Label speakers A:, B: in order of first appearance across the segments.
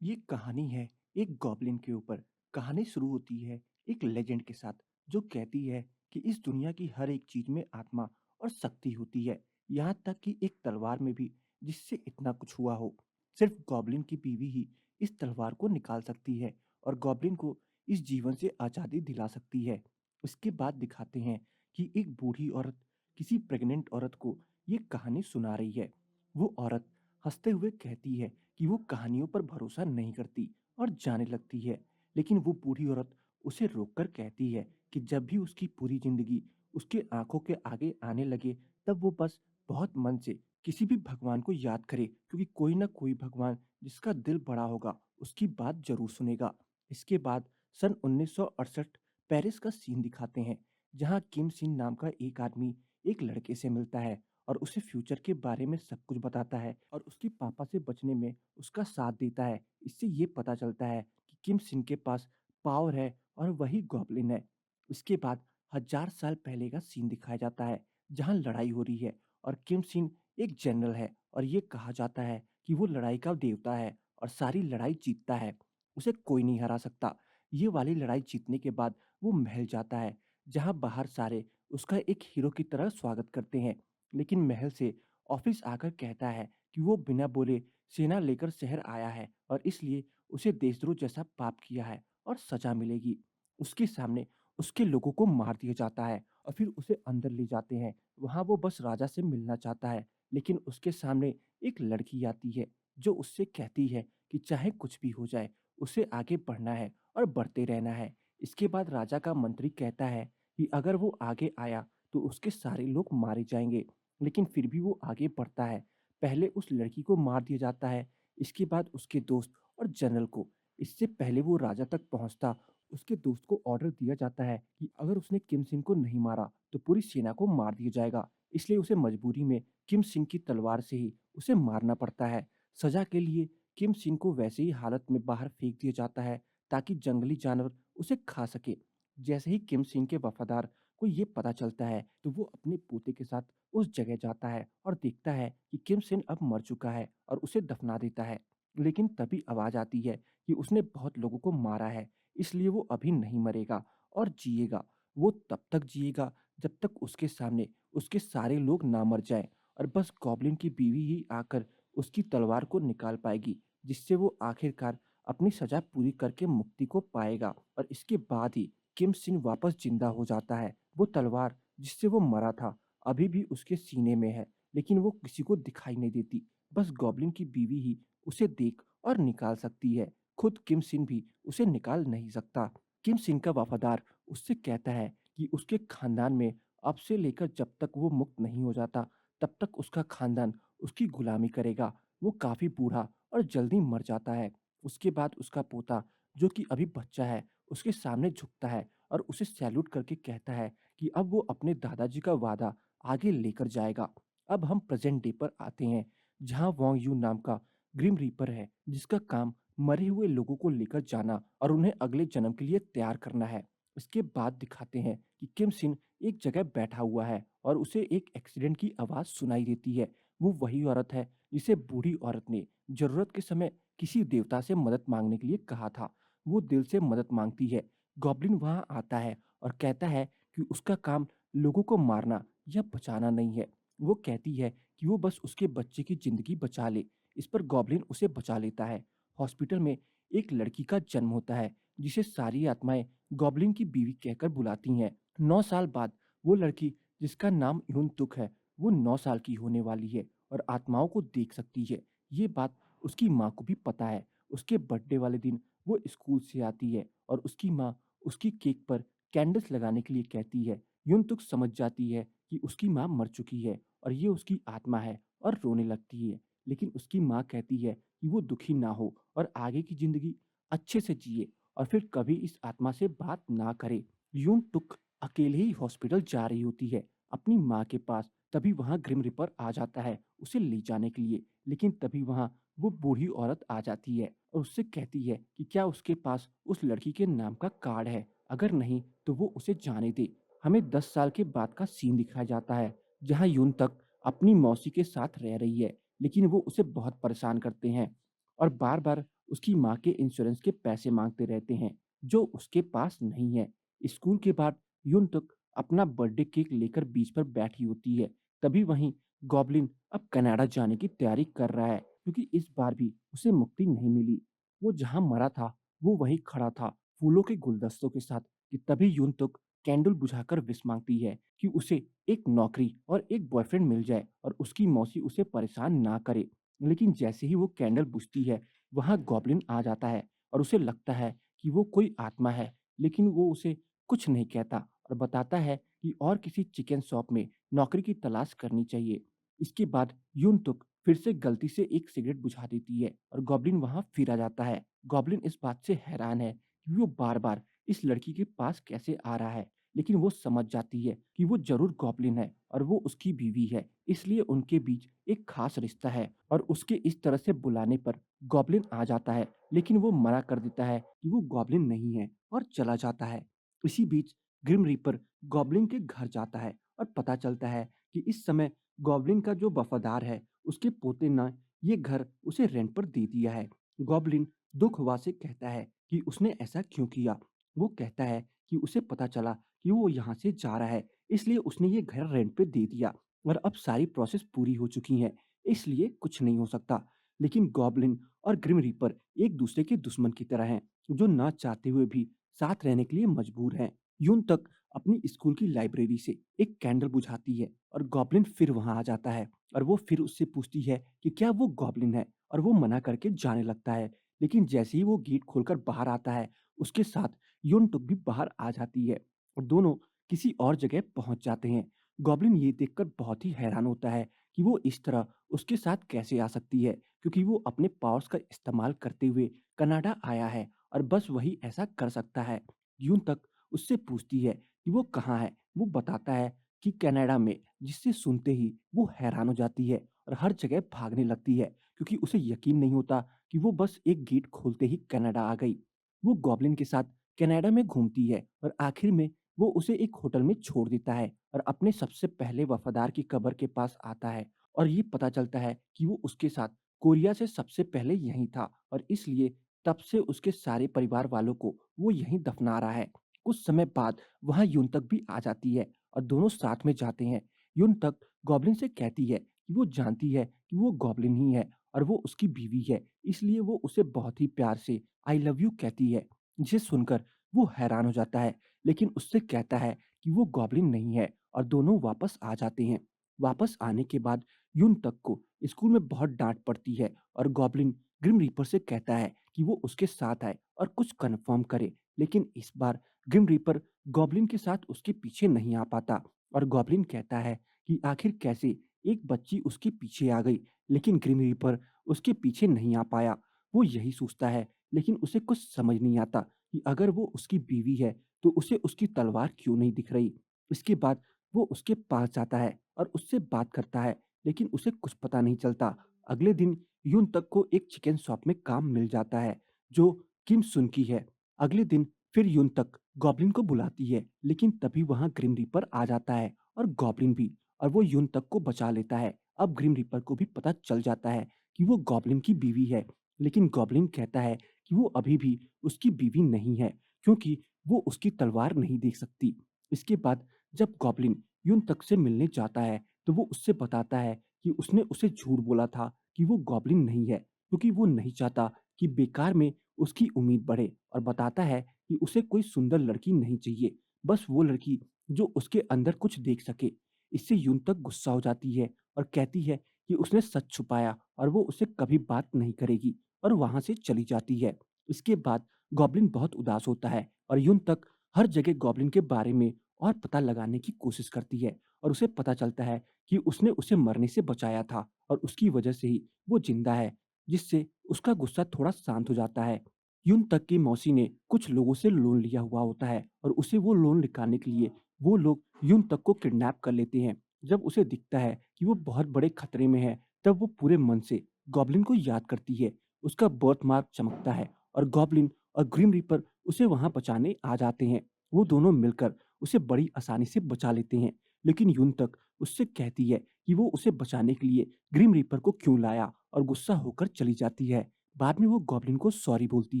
A: ये कहानी है एक गॉब्लिन के ऊपर। कहानी शुरू होती है एक लेजेंड के साथ जो कहती है कि इस दुनिया की हर एक चीज में आत्मा और शक्ति होती है, यहाँ तक कि एक तलवार में भी, जिससे इतना कुछ हुआ हो। सिर्फ गॉब्लिन की बीवी ही इस तलवार को निकाल सकती है और गॉब्लिन को इस जीवन से आज़ादी दिला सकती है। इसके बाद दिखाते हैं कि एक बूढ़ी औरत किसी प्रेग्नेंट औरत को ये कहानी सुना रही है। वो औरत हंसते हुए कहती है कि वो कहानियों पर भरोसा नहीं करती और जाने लगती है। लेकिन वो बूढ़ी औरत उसे रोककर कहती है कि जब भी उसकी पूरी जिंदगी उसके आंखों के आगे आने लगे, तब वो बस बहुत मन से किसी भी भगवान को याद करे, क्योंकि कोई ना कोई भगवान जिसका दिल बड़ा होगा उसकी बात जरूर सुनेगा। इसके बाद सन 1968 पेरिस का सीन दिखाते हैं, जहाँ किम सिन नाम का एक आदमी एक लड़के से मिलता है और उसे फ्यूचर के बारे में सब कुछ बताता है और उसके पापा से बचने में उसका साथ देता है। इससे ये पता चलता है कि किम सिन के पास पावर है और वही गॉब्लिन है। इसके बाद 1000 साल पहले का सीन दिखाया जाता है, जहाँ लड़ाई हो रही है और किम सिन एक जनरल है और ये कहा जाता है कि वो लड़ाई का देवता है और सारी लड़ाई जीतता है। उसे कोई नहीं हरा सकता। ये वाली लड़ाई जीतने के बाद वो महल जाता है, जहाँ बाहर सारे उसका एक हीरो की तरह स्वागत करते हैं। लेकिन महल से ऑफिस आकर कहता है कि वो बिना बोले सेना लेकर शहर आया है और इसलिए उसे देशद्रोह जैसा पाप किया है और सजा मिलेगी। उसके सामने उसके लोगों को मार दिया जाता है और फिर उसे अंदर ले जाते हैं। वहां वो बस राजा से मिलना चाहता है, लेकिन उसके सामने एक लड़की आती है जो उससे कहती है कि चाहे कुछ भी हो जाए, उसे आगे बढ़ना है और बढ़ते रहना है। इसके बाद राजा का मंत्री कहता है कि अगर वो आगे आया तो उसके सारे लोग मारे जाएंगे, लेकिन फिर भी वो आगे बढ़ता है। पहले उस लड़की को मार दिया जाता है, इसके बाद उसके दोस्त और जनरल को। इससे पहले वो राजा तक पहुंचता, उसके दोस्त को ऑर्डर दिया जाता है कि अगर उसने किम सिंह को नहीं मारा तो पूरी सेना को मार दिया जाएगा। इसलिए उसे मजबूरी में किम सिंह की तलवार से ही उसे मारना पड़ता है। सजा के लिए किम सिंह को वैसे ही हालत में बाहर फेंक दिया जाता है ताकि जंगली जानवर उसे खा सके। जैसे ही किम सिंह के वफादार को ये पता चलता है तो वो अपने पोते के साथ उस जगह जाता है और देखता है कि किम सिन अब मर चुका है और उसे दफना देता है। लेकिन तभी आवाज आती है कि उसने बहुत लोगों को मारा है, इसलिए वो अभी नहीं मरेगा और जिएगा। वो तब तक जिएगा जब तक उसके सामने उसके सारे लोग ना मर जाएं और बस गॉब्लिन की बीवी ही आकर उसकी तलवार को निकाल पाएगी, जिससे वो आखिरकार अपनी सजा पूरी करके मुक्ति को पाएगा। और इसके बाद ही किम सिन वापस जिंदा हो जाता है। वो तलवार जिससे वो मरा था अभी भी उसके सीने में है, लेकिन वो किसी को दिखाई नहीं देती। बस गॉब्लिन की बीवी ही उसे देख और निकाल सकती है। खुद किम सिन भी उसे निकाल नहीं सकता। किम सिन का वफादार उससे कहता है कि उसके खानदान में अब से लेकर जब तक वो मुक्त नहीं हो जाता, तब तक उसका खानदान उसकी गुलामी करेगा। वो काफी बूढ़ा और जल्दी मर जाता है। उसके बाद उसका पोता, जो कि अभी बच्चा है, उसके सामने झुकता है और उसे सैल्यूट करके कहता है कि अब वो अपने दादाजी का वादा आगे लेकर जाएगा। अब हम प्रेजेंट डे पर आते हैं, जहाँ वॉन्ग यू नाम का ग्रिम रीपर है, जिसका काम मरे हुए लोगों को लेकर जाना और उन्हें अगले जन्म के लिए तैयार करना है। इसके बाद दिखाते हैं कि किम सिन एक जगह बैठा हुआ है और उसे एक एक्सीडेंट की आवाज सुनाई देती है। वो वही औरत है जिसे बूढ़ी औरत ने जरूरत के समय किसी देवता से मदद मांगने के लिए कहा था। वो दिल से मदद मांगती है। गॉब्लिन वहां आता है और कहता है कि उसका काम लोगों को मारना या बचाना नहीं है। वो कहती है कि वो बस उसके बच्चे की जिंदगी बचा ले। इस पर गॉब्लिन उसे बचा लेता है। हॉस्पिटल में एक लड़की का जन्म होता है, जिसे सारी आत्माएं गॉब्लिन की बीवी कहकर बुलाती हैं। 9 साल बाद वो लड़की, जिसका नाम यून तुक है, वो 9 साल की होने वाली है और आत्माओं को देख सकती है। ये बात उसकी माँ को भी पता है। उसके बर्थडे वाले दिन वो स्कूल से आती है और उसकी माँ उसकी केक पर कैंडल्स लगाने के लिए कहती है। यून तुक समझ जाती है कि उसकी माँ मर चुकी है और ये उसकी आत्मा है और रोने लगती है। लेकिन उसकी माँ कहती है कि वो दुखी ना हो और आगे की जिंदगी अच्छे से जिए और फिर कभी इस आत्मा से बात ना करे। यून तुक अकेले ही हॉस्पिटल जा रही होती है अपनी माँ के पास। तभी वहां ग्रिम रिपर आ जाता है उसे ले जाने के लिए। लेकिन तभी वहां वो बूढ़ी औरत आ जाती है और उससे कहती है कि क्या उसके पास उस लड़की के नाम का कार्ड है, अगर नहीं तो वो उसे जाने दे। हमें 10 साल के बाद का सीन दिखाया जाता है, जहाँ यून तक अपनी मौसी के साथ रह रही है, लेकिन वो उसे बहुत परेशान करते हैं और बार बार उसकी माँ के इंश्योरेंस के पैसे माँगते रहते हैं, जो उसके पास नहीं है। स्कूल के बाद यून तक अपना बर्थडे केक लेकर बीच पर बैठी होती है। तभी वहीं गॉब्लिन अब कनाडा जाने की तैयारी कर रहा है, क्योंकि इस बार भी उसे मुक्ति नहीं मिली। वो जहाँ मरा था, वो वहीं खड़ा था, फूलों के गुलदस्तों के साथ। कि तभी यून तुक कैंडल बुझाकर विश मांगती है कि उसे एक नौकरी और एक बॉयफ्रेंड मिल जाए और उसकी मौसी उसे परेशान ना करे। लेकिन जैसे ही वो कैंडल बुझती है, वहाँ गॉब्लिन आ जाता है और उसे लगता है कि वो कोई आत्मा है, लेकिन वो उसे कुछ नहीं कहता और बताता है कि और किसी चिकन शॉप में नौकरी की तलाश करनी चाहिए। इसके बाद यून तुक फिर से गलती से एक सिगरेट बुझा देती है और गॉब्लिन वहाँ फिर आ जाता है। गॉब्लिन इस बात से हैरान है कि वो बार-बार इस लड़की के पास कैसे आ रहा है, लेकिन वो समझ जाती है कि वो ज़रूर गॉब्लिन है और वो उसकी बीवी है, इसलिए उनके बीच एक खास रिश्ता है। और उसके इस तरह से बुलाने पर गॉब्लिन आ जाता है, लेकिन वो मना कर देता है कि वो गॉब्लिन नहीं है और चला जाता है। इसी बीच ग्रिम रीपर गॉब्लिन के घर जाता है और पता चलता है कि इस समय गॉब्लिन का जो वफ़ादार है, उसके पोते ने ये घर उसे रेंट पर दे दिया है। गॉब्लिन दुःख हुआ से कहता है कि उसने ऐसा क्यों किया। वो कहता है कि उसे पता चला कि वो यहाँ से जा रहा है, इसलिए उसने ये घर रेंट पे दे दिया और अब सारी प्रोसेस पूरी हो चुकी है, इसलिए कुछ नहीं हो सकता। लेकिन गॉब्लिन और ग्रिम रीपर एक दूसरे के दुश्मन की तरह हैं, जो ना चाहते हुए भी साथ रहने के लिए मजबूर हैं। यून तक अपनी स्कूल की लाइब्रेरी से एक कैंडल बुझाती है और गॉब्लिन फिर वहां आ जाता है और वो फिर उससे पूछती है कि क्या वो गॉब्लिन है, और वो मना करके जाने लगता है। लेकिन जैसे ही वो गेट खोलकर बाहर आता है, उसके साथ यूनटुक भी बाहर आ जाती है और दोनों किसी और जगह पहुंच जाते हैं। गॉब्लिन ये देखकर बहुत ही हैरान होता है कि वो इस तरह उसके साथ कैसे आ सकती है, क्योंकि वो अपने पावर्स का इस्तेमाल करते हुए कनाडा आया है और बस वही ऐसा कर सकता है। यून तक उससे पूछती है कि वो कहाँ है। वो बताता है कि कनाडा में, जिससे सुनते ही वो हैरान हो जाती है और हर जगह भागने लगती है, क्योंकि उसे यकीन नहीं होता कि वो बस एक गेट खोलते ही कनाडा आ गई। वो गॉब्लिन के साथ कनाडा में घूमती है और आखिर में वो उसे एक होटल में छोड़ देता है और अपने सबसे पहले वफादार की कब्र के पास आता है और ये पता चलता है कि वो उसके साथ कोरिया से सबसे पहले यहीं था और इसलिए तब से उसके सारे परिवार वालों को वो यहीं दफना रहा है। कुछ समय बाद वहाँ यून तक भी आ जाती है और दोनों साथ में जाते हैं। यून तक गॉब्लिन से कहती है कि वो जानती है कि वो गॉब्लिन ही है और वो उसकी बीवी है, इसलिए वो उसे बहुत ही प्यार से आई लव यू कहती है, जिसे सुनकर वो हैरान हो जाता है, लेकिन उससे कहता है कि वो गॉब्लिन नहीं है और दोनों वापस आ जाते हैं। वापस आने के बाद यून तक को स्कूल में बहुत डांट पड़ती है और गॉब्लिन ग्रिम रीपर से कहता है कि वो उसके साथ आए और कुछ कन्फर्म करे, लेकिन इस बार ग्रिम रीपर गॉब्लिन के साथ उसके पीछे नहीं आ पाता और गॉब्लिन कहता है कि आखिर कैसे एक बच्ची उसके पीछे आ गई, लेकिन ग्रिम रीपर उसके पीछे नहीं आ पाया। वो यही सोचता है, लेकिन उसे कुछ समझ नहीं आता कि अगर वो उसकी बीवी है, तो उसे उसकी तलवार क्यों नहीं दिख रही। इसके बाद वो उसके पास जाता है और उससे बात करता है, लेकिन उसे कुछ पता नहीं चलता। अगले दिन यून तक को एक चिकन शॉप में काम मिल जाता है, जो किम सुन की है। अगले दिन फिर यून तक गॉब्लिन को बुलाती है, लेकिन तभी वहाँ ग्रिम रीपर आ जाता है और गॉब्लिन भी, और वो यून तक को बचा लेता है। अब ग्रिम रीपर को भी पता चल जाता है कि वो गॉब्लिन की बीवी है, लेकिन गॉब्लिन कहता है कि वो अभी भी उसकी बीवी नहीं है, क्योंकि वो उसकी तलवार नहीं देख सकती। इसके बाद जब गॉब्लिन यून तक से मिलने जाता है, तो वो उससे बताता है कि उसने उसे झूठ बोला था कि वो गॉब्लिन नहीं है, क्योंकि वो नहीं चाहता कि बेकार में उसकी उम्मीद बढ़े, और बताता है कि उसे कोई सुंदर लड़की नहीं चाहिए, बस वो लड़की जो उसके अंदर कुछ देख सके। इससे यून तक गुस्सा हो जाती है और कहती है कि उसने सच छुपाया और वो उससे कभी बात नहीं करेगी, और वहाँ से चली जाती है। इसके बाद गॉब्लिन बहुत उदास होता है और यून तक हर जगह गॉब्लिन के बारे में और पता लगाने की कोशिश करती है और उसे पता चलता है कि उसने उसे मरने से बचाया था और उसकी वजह से ही वो जिंदा है, जिससे उसका गुस्सा थोड़ा शांत हो जाता है। यून तक की मौसी ने कुछ लोगों से लोन लिया हुआ होता है और उसे वो लोन निकालने के लिए वो लोग यून तक को किडनैप कर लेते हैं। जब उसे दिखता है कि वो बहुत बड़े खतरे में है, तब वो पूरे मन से गॉब्लिन को याद करती है। उसका बर्थ मार्क चमकता है और गॉब्लिन और ग्रिम रीपर उसे वहां बचाने आ जाते हैं। वो दोनों मिलकर उसे बड़ी आसानी से बचा लेते हैं, लेकिन यून तक उससे कहती है कि वो उसे बचाने के लिए ग्रिम रीपर को क्यों लाया और गुस्सा होकर चली जाती है। बाद में वो गॉब्लिन को सॉरी बोलती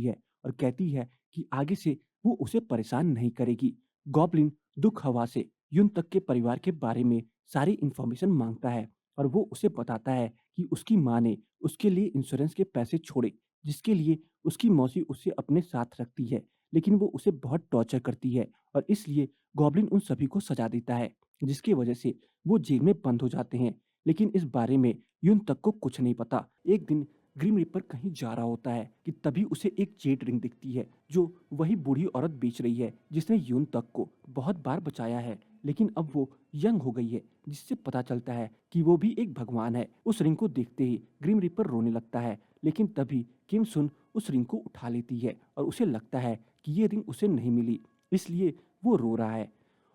A: है और कहती है कि आगे से वो उसे परेशान नहीं करेगी। गॉब्लिन दुख हवा से यून तक के परिवार के बारे में सारी इन्फॉर्मेशन मांगता है और वो उसे बताता है कि उसकी माँ ने उसके लिए इंश्योरेंस के पैसे छोड़े, जिसके लिए उसकी मौसी उसे अपने साथ रखती है, लेकिन वो उसे बहुत टॉर्चर करती है और इसलिए गॉब्लिन उन सभी को सजा देता है, जिसकी वजह से वो जेल में बंद हो जाते हैं। लेकिन इस बारे में यून तक को कुछ नहीं पता। एक दिन ग्रिम रिपर कहीं जा रहा होता है कि तभी उसे एक जेड रिंग दिखती है, जो वही बूढ़ी औरत बेच रही है जिसने यून तक को बहुत बार बचाया है, लेकिन अब वो यंग हो गई है, जिससे पता चलता है कि वो भी एक भगवान है। उस रिंग को देखते ही ग्रिम रिपर रोने लगता है, लेकिन तभी किम सुन उस रिंग को उठा लेती है और उसे लगता है कि ये रिंग उसे नहीं मिली, इसलिए वो रो रहा है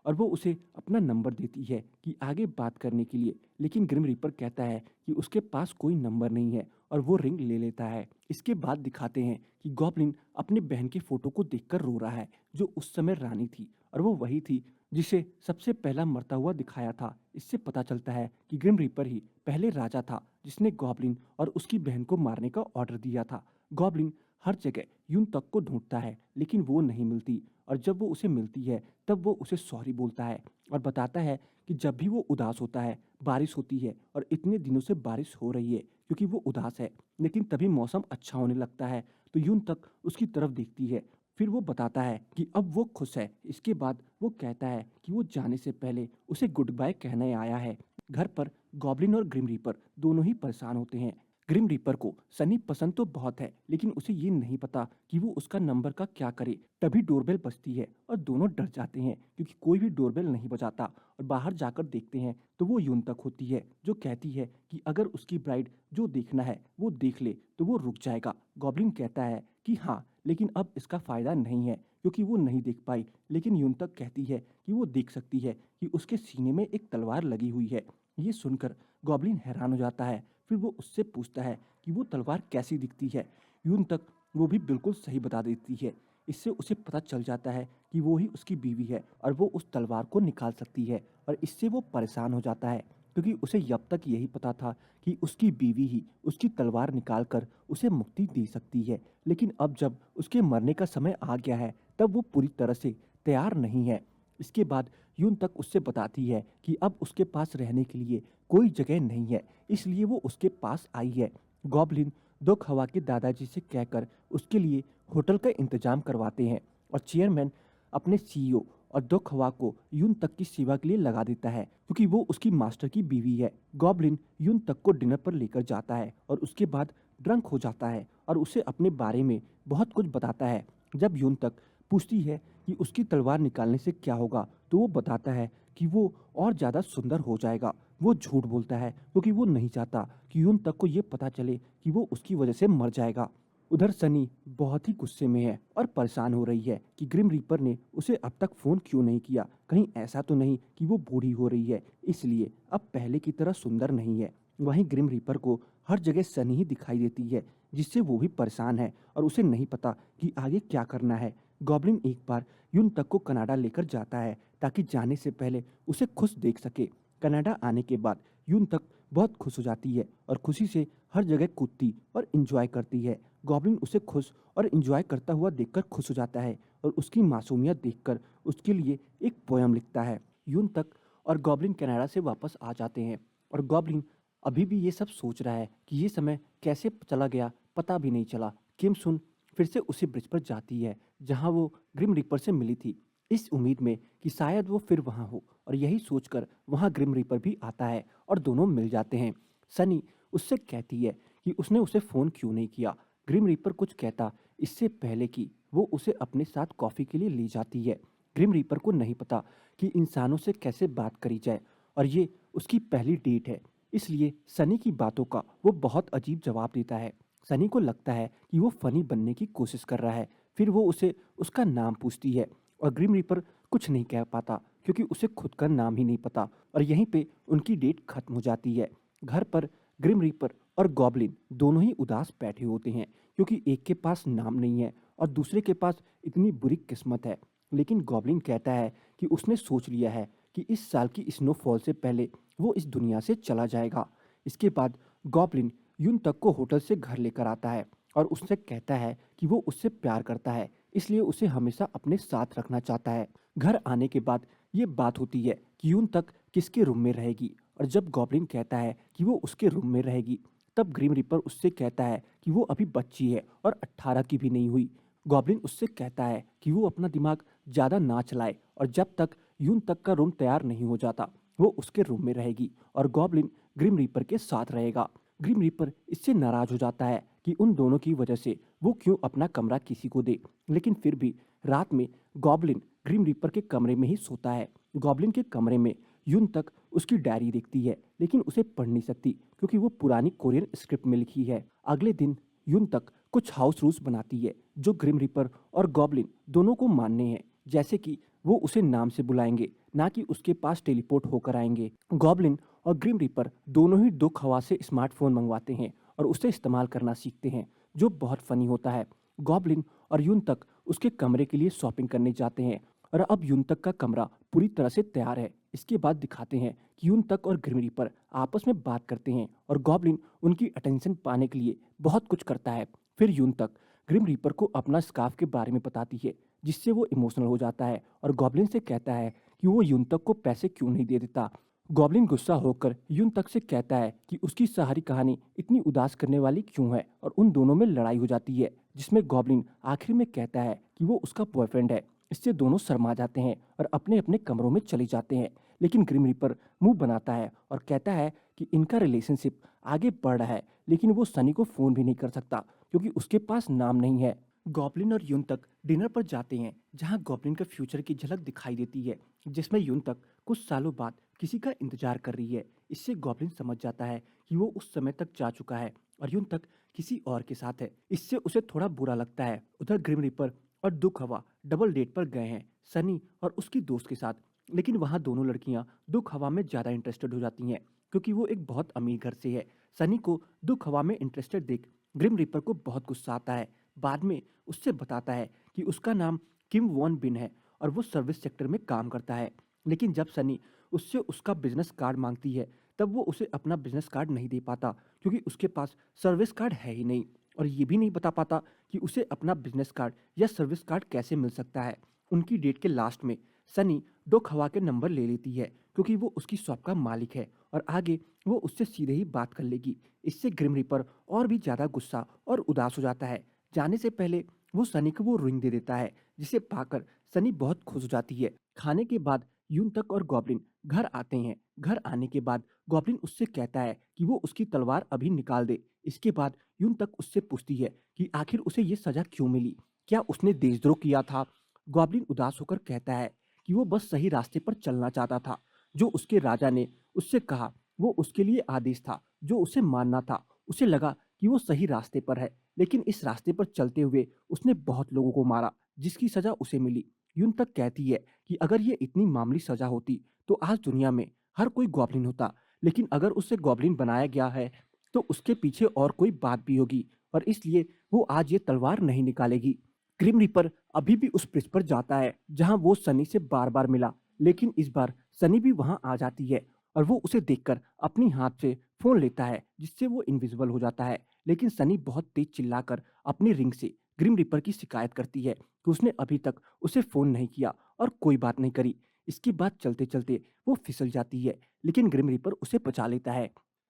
A: और वो उसे अपना नंबर देती है कि आगे बात करने के लिए। लेकिन ग्रिम रीपर कहता है कि उसके पास कोई नंबर नहीं है और वो रिंग ले लेता है। इसके बाद दिखाते हैं कि गॉब्लिन अपने बहन के फोटो को देखकर रो रहा है, जो उस समय रानी थी और वो वही थी जिसे सबसे पहला मरता हुआ दिखाया था। इससे पता चलता है कि ग्रिम रीपर ही पहले राजा था जिसने गॉब्लिन और उसकी बहन को मारने का ऑर्डर दिया था। गॉब्लिन हर जगह यून तक को ढूंढता है, लेकिन वो नहीं मिलती और जब वो उसे मिलती है तब वो उसे सॉरी बोलता है और बताता है कि जब भी वो उदास होता है बारिश होती है और इतने दिनों से बारिश हो रही है क्योंकि वो उदास है। लेकिन तभी मौसम अच्छा होने लगता है तो यून तक उसकी तरफ देखती है। फिर वो बताता है कि अब वो खुश है। इसके बाद वो कहता है कि वो जाने से पहले उसे गुड बाय कहने आया है। घर पर गॉब्लिन और ग्रिम रीपर दोनों ही परेशान होते हैं। ग्रिम रीपर को सनी पसंद तो बहुत है, लेकिन उसे ये नहीं पता कि वो उसका नंबर का क्या करे। तभी डोरबेल बजती है और दोनों डर जाते हैं क्योंकि कोई भी डोरबेल नहीं बजाता और बाहर जाकर देखते हैं तो वो यून तक होती है, जो कहती है कि अगर उसकी ब्राइड जो देखना है वो देख ले तो वो रुक जाएगा। गॉब्लिन कहता है कि हाँ, लेकिन अब इसका फायदा नहीं है क्योंकि वो नहीं देख पाई। लेकिन यून तक कहती है कि वो देख सकती है कि उसके सीने में एक तलवार लगी हुई है। ये सुनकर गॉब्लिन हैरान हो जाता है। फिर वो उससे पूछता है कि वो तलवार कैसी दिखती है। यून तक वो भी बिल्कुल सही बता देती है। इससे उसे पता चल जाता है कि वो ही उसकी बीवी है और वो उस तलवार को निकाल सकती है और इससे वो परेशान हो जाता है क्योंकि उसे अब तक यही पता था कि उसकी बीवी ही उसकी तलवार निकाल कर उसे मुक्ति दे सकती है। लेकिन अब जब उसके मरने का समय आ गया है तब वो पूरी तरह से तैयार नहीं है। इसके बाद यून तक उससे बताती है कि अब उसके पास रहने के लिए कोई जगह नहीं है, इसलिए वो उसके पास आई है। गॉब्लिन दो हवा के दादाजी से कहकर उसके लिए होटल का इंतजाम करवाते हैं और चेयरमैन अपने सीईओ और दो हवा को यून तक की सेवा के लिए लगा देता है क्योंकि वो उसकी मास्टर की बीवी है। गॉब्लिन यून तक को डिनर पर लेकर जाता है और उसके बाद ड्रंक हो जाता है और उसे अपने बारे में बहुत कुछ बताता है। जब यून तक पूछती है कि उसकी तलवार निकालने से क्या होगा तो वो बताता है कि वो और ज़्यादा सुंदर हो जाएगा। वो झूठ बोलता है क्योंकि वो नहीं चाहता कि यून तक को ये पता चले कि वो उसकी वजह से मर जाएगा। उधर सनी बहुत ही गुस्से में है और परेशान हो रही है कि ग्रिम रीपर ने उसे अब तक फ़ोन क्यों नहीं किया। कहीं ऐसा तो नहीं कि वो बूढ़ी हो रही है इसलिए अब पहले की तरह सुंदर नहीं है। वहीं ग्रिम रीपर को हर जगह सनी ही दिखाई देती है, जिससे वो भी परेशान है और उसे नहीं पता कि आगे क्या करना है। गॉब्लिन एक बार यून तक को कनाडा लेकर जाता है ताकि जाने से पहले उसे खुश देख सके। कनाडा आने के बाद यून तक बहुत खुश हो जाती है और खुशी से हर जगह कूदती और इंजॉय करती है। गॉब्लिन उसे खुश और इंजॉय करता हुआ देखकर खुश हो जाता है और उसकी मासूमियत देखकर उसके लिए एक पोयम लिखता है। यून तक और गॉब्लिन कनाडा से वापस आ जाते हैं और गॉब्लिन अभी भी ये सब सोच रहा है कि ये समय कैसे चला गया पता भी नहीं चला। किम सुन फिर से उसी ब्रिज पर जाती है जहां वो ग्रिम रीपर से मिली थी, इस उम्मीद में कि शायद वो फिर वहां हो और यही सोचकर वहां ग्रिम रीपर भी आता है और दोनों मिल जाते हैं। सनी उससे कहती है कि उसने उसे फ़ोन क्यों नहीं किया। ग्रिम रीपर कुछ कहता इससे पहले कि वो उसे अपने साथ कॉफ़ी के लिए ले जाती है। ग्रिम रीपर को नहीं पता कि इंसानों से कैसे बात करी जाए और ये उसकी पहली डेट है, इसलिए सनी की बातों का वो बहुत अजीब जवाब देता है। सनी को लगता है कि वो फनी बनने की कोशिश कर रहा है। फिर वो उसे उसका नाम पूछती है और ग्रिम रीपर कुछ नहीं कह पाता क्योंकि उसे खुद का नाम ही नहीं पता और यहीं पे उनकी डेट खत्म हो जाती है। घर पर ग्रिम रीपर और गॉब्लिन दोनों ही उदास बैठे होते हैं क्योंकि एक के पास नाम नहीं है और दूसरे के पास इतनी बुरी किस्मत है। लेकिन गॉब्लिन कहता है कि उसने सोच लिया है कि इस साल की स्नोफॉल से पहले वो इस दुनिया से चला जाएगा। इसके बाद गॉब्लिन यून तक को होटल से घर लेकर आता है और उससे कहता है कि वो उससे प्यार करता है, इसलिए उसे हमेशा अपने साथ रखना चाहता है। घर आने के बाद ये बात होती है कि यून तक किसके रूम में रहेगी, और जब गॉब्लिन कहता है कि वो उसके रूम में रहेगी, तब ग्रिम रिपर उससे कहता है कि वो अभी बच्ची है और 18 की भी नहीं हुई। गॉब्लिन उससे कहता है कि वो अपना दिमाग ज़्यादा ना चलाए, और जब तक यून तक का रूम तैयार नहीं हो जाता वो उसके रूम में रहेगी और गॉब्लिन ग्रिम रीपर के साथ रहेगा। ग्रिम रीपर इससे नाराज हो जाता है कि उन दोनों की वजह से वो क्यों अपना कमरा किसी को दे, लेकिन फिर भी रात में गॉब्लिन ग्रिम रीपर के कमरे में ही सोता है। गॉब्लिन के कमरे में यून तक उसकी डायरी देखती है, लेकिन उसे पढ़ नहीं सकती क्योंकि वो पुरानी कोरियन स्क्रिप्ट में लिखी है। अगले दिन यून तक कुछ हाउस रूल्स बनाती है जो ग्रिम रीपर और गॉब्लिन दोनों को मानने हैं, जैसे कि वो उसे नाम से बुलाएंगे, ना कि उसके पास टेलीपोर्ट होकर आएंगे। गॉब्लिन और ग्रिम रीपर दोनों ही दुख हवा से स्मार्टफोन मंगवाते हैं और उसे इस्तेमाल करना सीखते हैं, जो बहुत फनी होता है। गॉब्लिन और यून तक उसके कमरे के लिए शॉपिंग करने जाते हैं और अब यून तक का कमरा पूरी तरह से तैयार है। इसके बाद दिखाते हैं कि यून तक और ग्रिम रीपर आपस में बात करते हैं और गॉब्लिन उनकी अटेंशन पाने के लिए बहुत कुछ करता है। फिर यून तक ग्रिम रीपर को अपना स्कार्फ के बारे में बताती है, जिससे वो इमोशनल हो जाता है और गॉब्लिन से कहता है कि वो यून तक को पैसे क्यों नहीं दे देता। गॉब्लिन गुस्सा होकर यून तक से कहता है कि उसकी सारी कहानी इतनी उदास करने वाली क्यों है, और उन दोनों में लड़ाई हो जाती है, जिसमें गॉब्लिन आखिर में कहता है कि वो उसका बॉयफ्रेंड है। इससे दोनों शर्मा जाते हैं और अपने अपने कमरों में चले जाते हैं, लेकिन ग्रिम रीपर मुंह बनाता है और कहता है कि इनका रिलेशनशिप आगे बढ़ रहा है, लेकिन वो सनी को फ़ोन भी नहीं कर सकता क्योंकि उसके पास नाम नहीं है। गॉब्लिन और यून तक डिनर पर जाते हैं, जहां गॉब्लिन का फ्यूचर की झलक दिखाई देती है, जिसमें यून तक कुछ सालों बाद किसी का इंतजार कर रही है। इससे गॉब्लिन समझ जाता है कि वो उस समय तक जा चुका है और यून तक किसी और के साथ है। इससे उसे थोड़ा बुरा लगता है। उधर ग्रिम रिपर और दुख हवा डबल डेट पर गए हैं, सनी और उसकी दोस्त के साथ, लेकिन वहां दोनों लड़कियां दुख हवा में ज़्यादा इंटरेस्टेड हो जाती हैं क्योंकि वो एक बहुत अमीर घर से है। सनी को दुख हवा में इंटरेस्टेड देख ग्रिम रिपर को बहुत गुस्सा आता है। बाद में उससे बताता है कि उसका नाम किम वॉन बिन है और वो सर्विस सेक्टर में काम करता है। लेकिन जब सनी उससे उसका बिजनेस कार्ड मांगती है, तब वो उसे अपना बिजनेस कार्ड नहीं दे पाता क्योंकि उसके पास सर्विस कार्ड है ही नहीं, और ये भी नहीं बता पाता कि उसे अपना बिजनेस कार्ड या सर्विस कार्ड कैसे मिल सकता है। उनकी डेट के लास्ट में सनी दो खवा के नंबर ले लेती है क्योंकि वो उसकी शॉप का मालिक है और आगे वो उससे सीधे ही बात कर लेगी। इससे ग्रिम रिपर और भी ज़्यादा गुस्सा और उदास हो जाता है। जाने से पहले वो सनी को वो रिंग दे देता है, जिसे पाकर सनी बहुत खुश हो जाती है। खाने के बाद यून तक और गॉब्लिन घर आते हैं। घर आने के बाद गॉब्लिन उससे कहता है कि वो उसकी तलवार अभी निकाल दे। इसके बाद यून तक उससे पूछती है कि आखिर उसे ये सजा क्यों मिली, क्या उसने देशद्रोह किया था। गॉब्लिन उदास होकर कहता है कि वो बस सही रास्ते पर चलना चाहता था। जो उसके राजा ने उससे कहा वो उसके लिए आदेश था जो उसे मानना था। उसे लगा कि वो सही रास्ते पर है, लेकिन इस रास्ते पर चलते हुए उसने बहुत लोगों को मारा, जिसकी सजा उसे मिली। यून तक कहती है कि अगर ये इतनी मामूली सजा होती तो आज दुनिया में हर कोई गॉब्लिन होता, लेकिन अगर उसे गॉब्लिन बनाया गया है तो उसके पीछे और कोई बात भी होगी, और इसलिए वो आज ये तलवार नहीं निकालेगी। ग्रिम रीपर अभी भी उस ब्रिज पर जाता है जहां वो सनी से बार बार मिला, लेकिन इस बार सनी भी वहां आ जाती है और वो उसे देखकर अपनी हाथ से फोन लेता है, जिससे वो इनविजिबल हो जाता है। लेकिन सनी बहुत तेज चिल्लाकर अपनी रिंग से ग्रिम रिपर की शिकायत करती है कि उसने अभी तक उसे फोन नहीं किया और कोई बात नहीं करी। इसके बाद चलते चलते वो फिसल जाती है, लेकिन ग्रिम रिपर उसे बचा लेता है,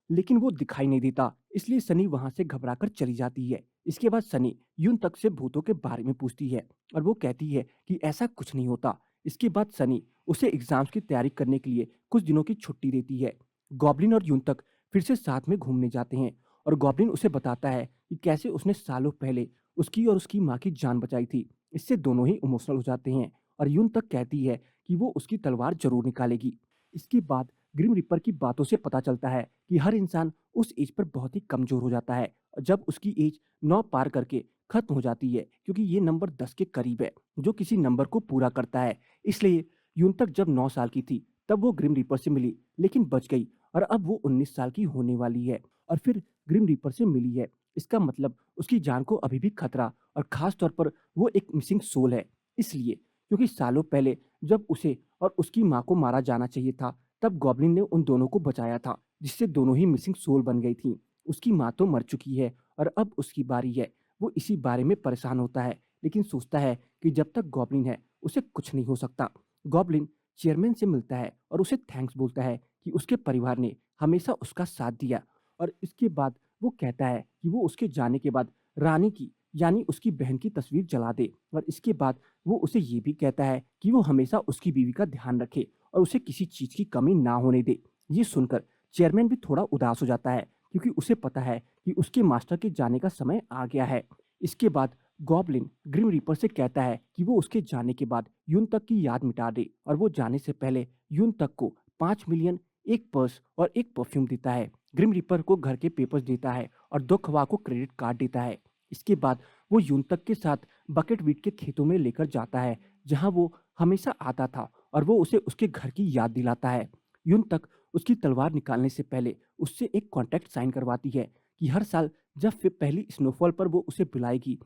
A: लेकिन वो दिखाई नहीं देता, इसलिए सनी वहां से घबराकर चली जाती है। इसके बाद सनी यून तक से भूतों के बारे में पूछती है और वो कहती है कि ऐसा कुछ नहीं होता। इसके बाद सनी उसे एग्जाम्स की तैयारी करने के लिए कुछ दिनों की छुट्टी देती है। गॉब्लिन और यून तक फिर से साथ में घूमने जाते हैं और गॉब्लिन उसे बताता है कि कैसे उसने सालों पहले उसकी और उसकी माँ की जान बचाई थी। इससे दोनों ही इमोशनल हो जाते हैं और यून तक कहती है कि वो उसकी तलवार जरूर निकालेगी। इसके बाद ग्रिम रिपर की बातों से पता चलता है कि हर इंसान उस एज पर बहुत ही कमजोर हो जाता है जब उसकी एज 9 पार करके खत्म हो जाती है, क्योंकि ये नंबर 10 के करीब है जो किसी नंबर को पूरा करता है। इसलिए यून तक जब 9 साल की थी तब वो ग्रिम रिपर से मिली, लेकिन बच गई और अब वो 19 साल की होने वाली है और फिर ग्रिम रिपर से मिली है। इसका मतलब उसकी जान को अभी भी खतरा, और खास तौर पर वो एक मिसिंग सोल है। इसलिए क्योंकि सालों पहले जब उसे और उसकी माँ को मारा जाना चाहिए था, तब गॉब्लिन ने उन दोनों को बचाया था, जिससे दोनों ही मिसिंग सोल बन गई थी। उसकी माँ तो मर चुकी है और अब उसकी बारी है। वो इसी बारे में परेशान होता है, लेकिन सोचता है कि जब तक गॉब्लिन है, उसे कुछ नहीं हो सकता। गॉब्लिन चेयरमैन से मिलता है और उसे थैंक्स बोलता है कि उसके परिवार ने हमेशा उसका साथ दिया। और इसके बाद वो कहता है कि वो उसके जाने के बाद रानी की यानी उसकी बहन की तस्वीर जला दे। और इसके बाद वो उसे ये भी कहता है कि वो हमेशा उसकी बीवी का ध्यान रखे और उसे किसी चीज़ की कमी ना होने दे। ये सुनकर चेयरमैन भी थोड़ा उदास हो जाता है, क्योंकि उसे पता है कि उसके मास्टर के जाने का समय आ गया है। इसके बाद गॉब्लिन ग्रिम रीपर से कहता है कि वो उसके जाने के बाद यून तक की याद मिटा दे, और वो जाने से पहले यून तक को 5 मिलियन, एक पर्स और एक परफ्यूम देता है। ग्रिम रीपर को घर के पेपर्स देता है और दो खवा को क्रेडिट कार्ड देता है। इसके बाद वो यून तक के साथ बकेट वीट के खेतों में लेकर जाता है, जहां वो हमेशा आता था, और वो उसे उसके घर की याद दिलाता है। यून तक उसकी तलवार निकालने से पहले उससे एक कॉन्ट्रैक्ट साइन करवाती है कि हर साल जब फिर पहली स्नोफॉल पर वो उसे बुलाएगी,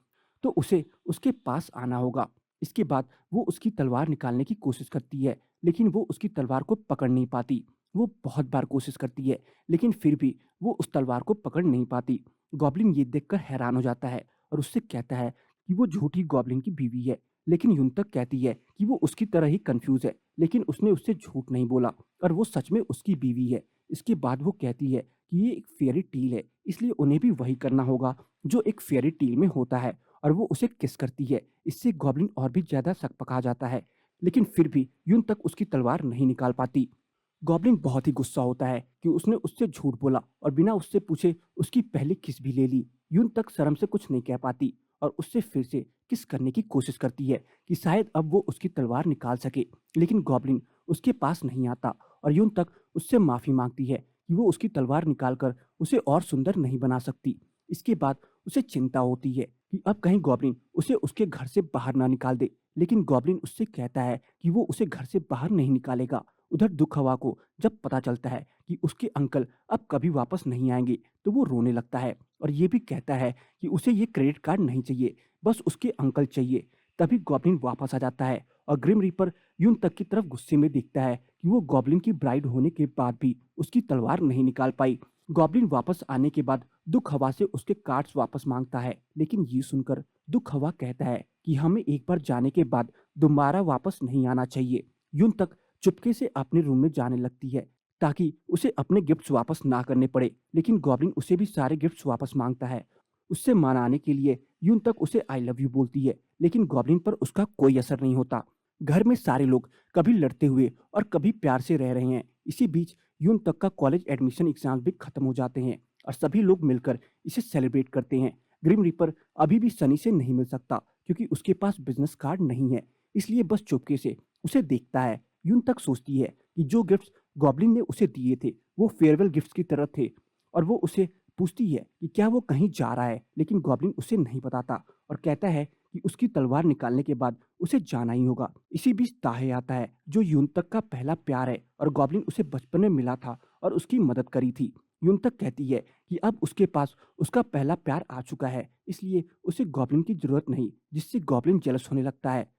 A: तो उसे उसके पास आना होगा। इसके बाद वो उसकी तलवार निकालने की कोशिश करती है, लेकिन वो उसकी तलवार को पकड़ नहीं पाती। वो बहुत बार कोशिश करती है, लेकिन फिर भी वो उस तलवार को पकड़ नहीं पाती। गॉब्लिन ये देखकर हैरान हो जाता है और उससे कहता है कि वो झूठी गॉब्लिन की बीवी है। लेकिन युनतक कहती है कि वो उसकी तरह ही कंफ्यूज है, लेकिन उसने उससे झूठ नहीं बोला और वो सच में उसकी बीवी है। इसके बाद वो कहती है कि ये एक फेयरी टील है, इसलिए उन्हें भी वही करना होगा जो एक फेयरी टील में होता है, और वो उसे किस करती है। इससे गॉब्लिन और भी ज्यादा सकपका जाता है, लेकिन फिर भी यून तक उसकी तलवार नहीं निकाल पाती। गॉब्लिन बहुत ही गुस्सा होता है कि उसने उससे झूठ बोला और बिना उससे पूछे उसकी पहली किस भी ले ली। यून तक शर्म से कुछ नहीं कह पाती और उससे फिर से किस करने की कोशिश करती है कि शायद अब वो उसकी तलवार निकाल सके, लेकिन गॉब्लिन उसके पास नहीं आता और यून तक उससे माफी मांगती है कि वो उसकी तलवार निकालकर उसे और सुंदर नहीं बना सकती। इसके बाद उसे चिंता होती है कि अब कहीं गॉब्लिन उसे उसके घर से बाहर ना निकाल दे, लेकिन गॉब्लिन उससे कहता है कि वो उसे घर से बाहर नहीं निकालेगा। उधर दुखवा को जब पता चलता है कि उसके अंकल अब कभी वापस नहीं आएंगे, तो वो रोने लगता है और ये भी कहता है कि उसे ये क्रेडिट कार्ड नहीं चाहिए, बस उसके अंकल चाहिए। तभी गॉब्लिन वापस आ जाता है और ग्रिम रीपर यून तक की तरफ गुस्से में देखता है कि वो गॉब्लिन की ब्राइड होने के बाद भी उसकी तलवार नहीं निकाल पाई। गॉब्लिन वापस आने के बाद दुख हवा से उसके कार्ड्स वापस मांगता है, लेकिन ये सुनकर दुख हवा कहता है कि हमें एक बार जाने के बाद दोबारा वापस नहीं आना चाहिए। यून तक चुपके से अपने रूम में जाने लगती है ताकि उसे अपने गिफ्ट्स वापस ना करने पड़े, लेकिन गॉब्लिन उसे भी सारे गिफ्ट्स वापस मांगता है। उससे मनाने के लिए यून तक उसे आई लव यू बोलती है, लेकिन गॉब्लिन पर उसका कोई असर नहीं होता। घर में सारे लोग कभी लड़ते हुए और कभी प्यार से रह रहे हैं। इसी बीच यून तक का कॉलेज एडमिशन एग्जाम भी खत्म हो जाते हैं और सभी लोग मिलकर इसे सेलिब्रेट करते हैं। ग्रिम रीपर अभी भी सनी से नहीं मिल सकता, क्योंकि उसके पास बिजनेस कार्ड नहीं है, इसलिए बस चुपके से उसे देखता है। यून तक सोचती है कि जो गिफ्ट्स गॉब्लिन ने उसे दिए थे वो फेयरवेल गिफ्ट्स की तरह थे, और वो उसे पूछती है कि क्या वो कहीं जा रहा है, लेकिन गॉब्लिन उसे नहीं बताता और कहता है कि उसकी तलवार निकालने के बाद उसे जाना ही होगा। इसी बीच ताहे आता है, जो यून तक का पहला प्यार है और गॉब्लिन उसे बचपन में मिला था और उसकी मदद करी थी। यून तक कहती है कि अब उसके पास उसका पहला प्यार आ चुका है, इसलिए उसे गॉब्लिन की जरूरत नहीं, जिससे गॉब्लिन जेलस होने लगता है।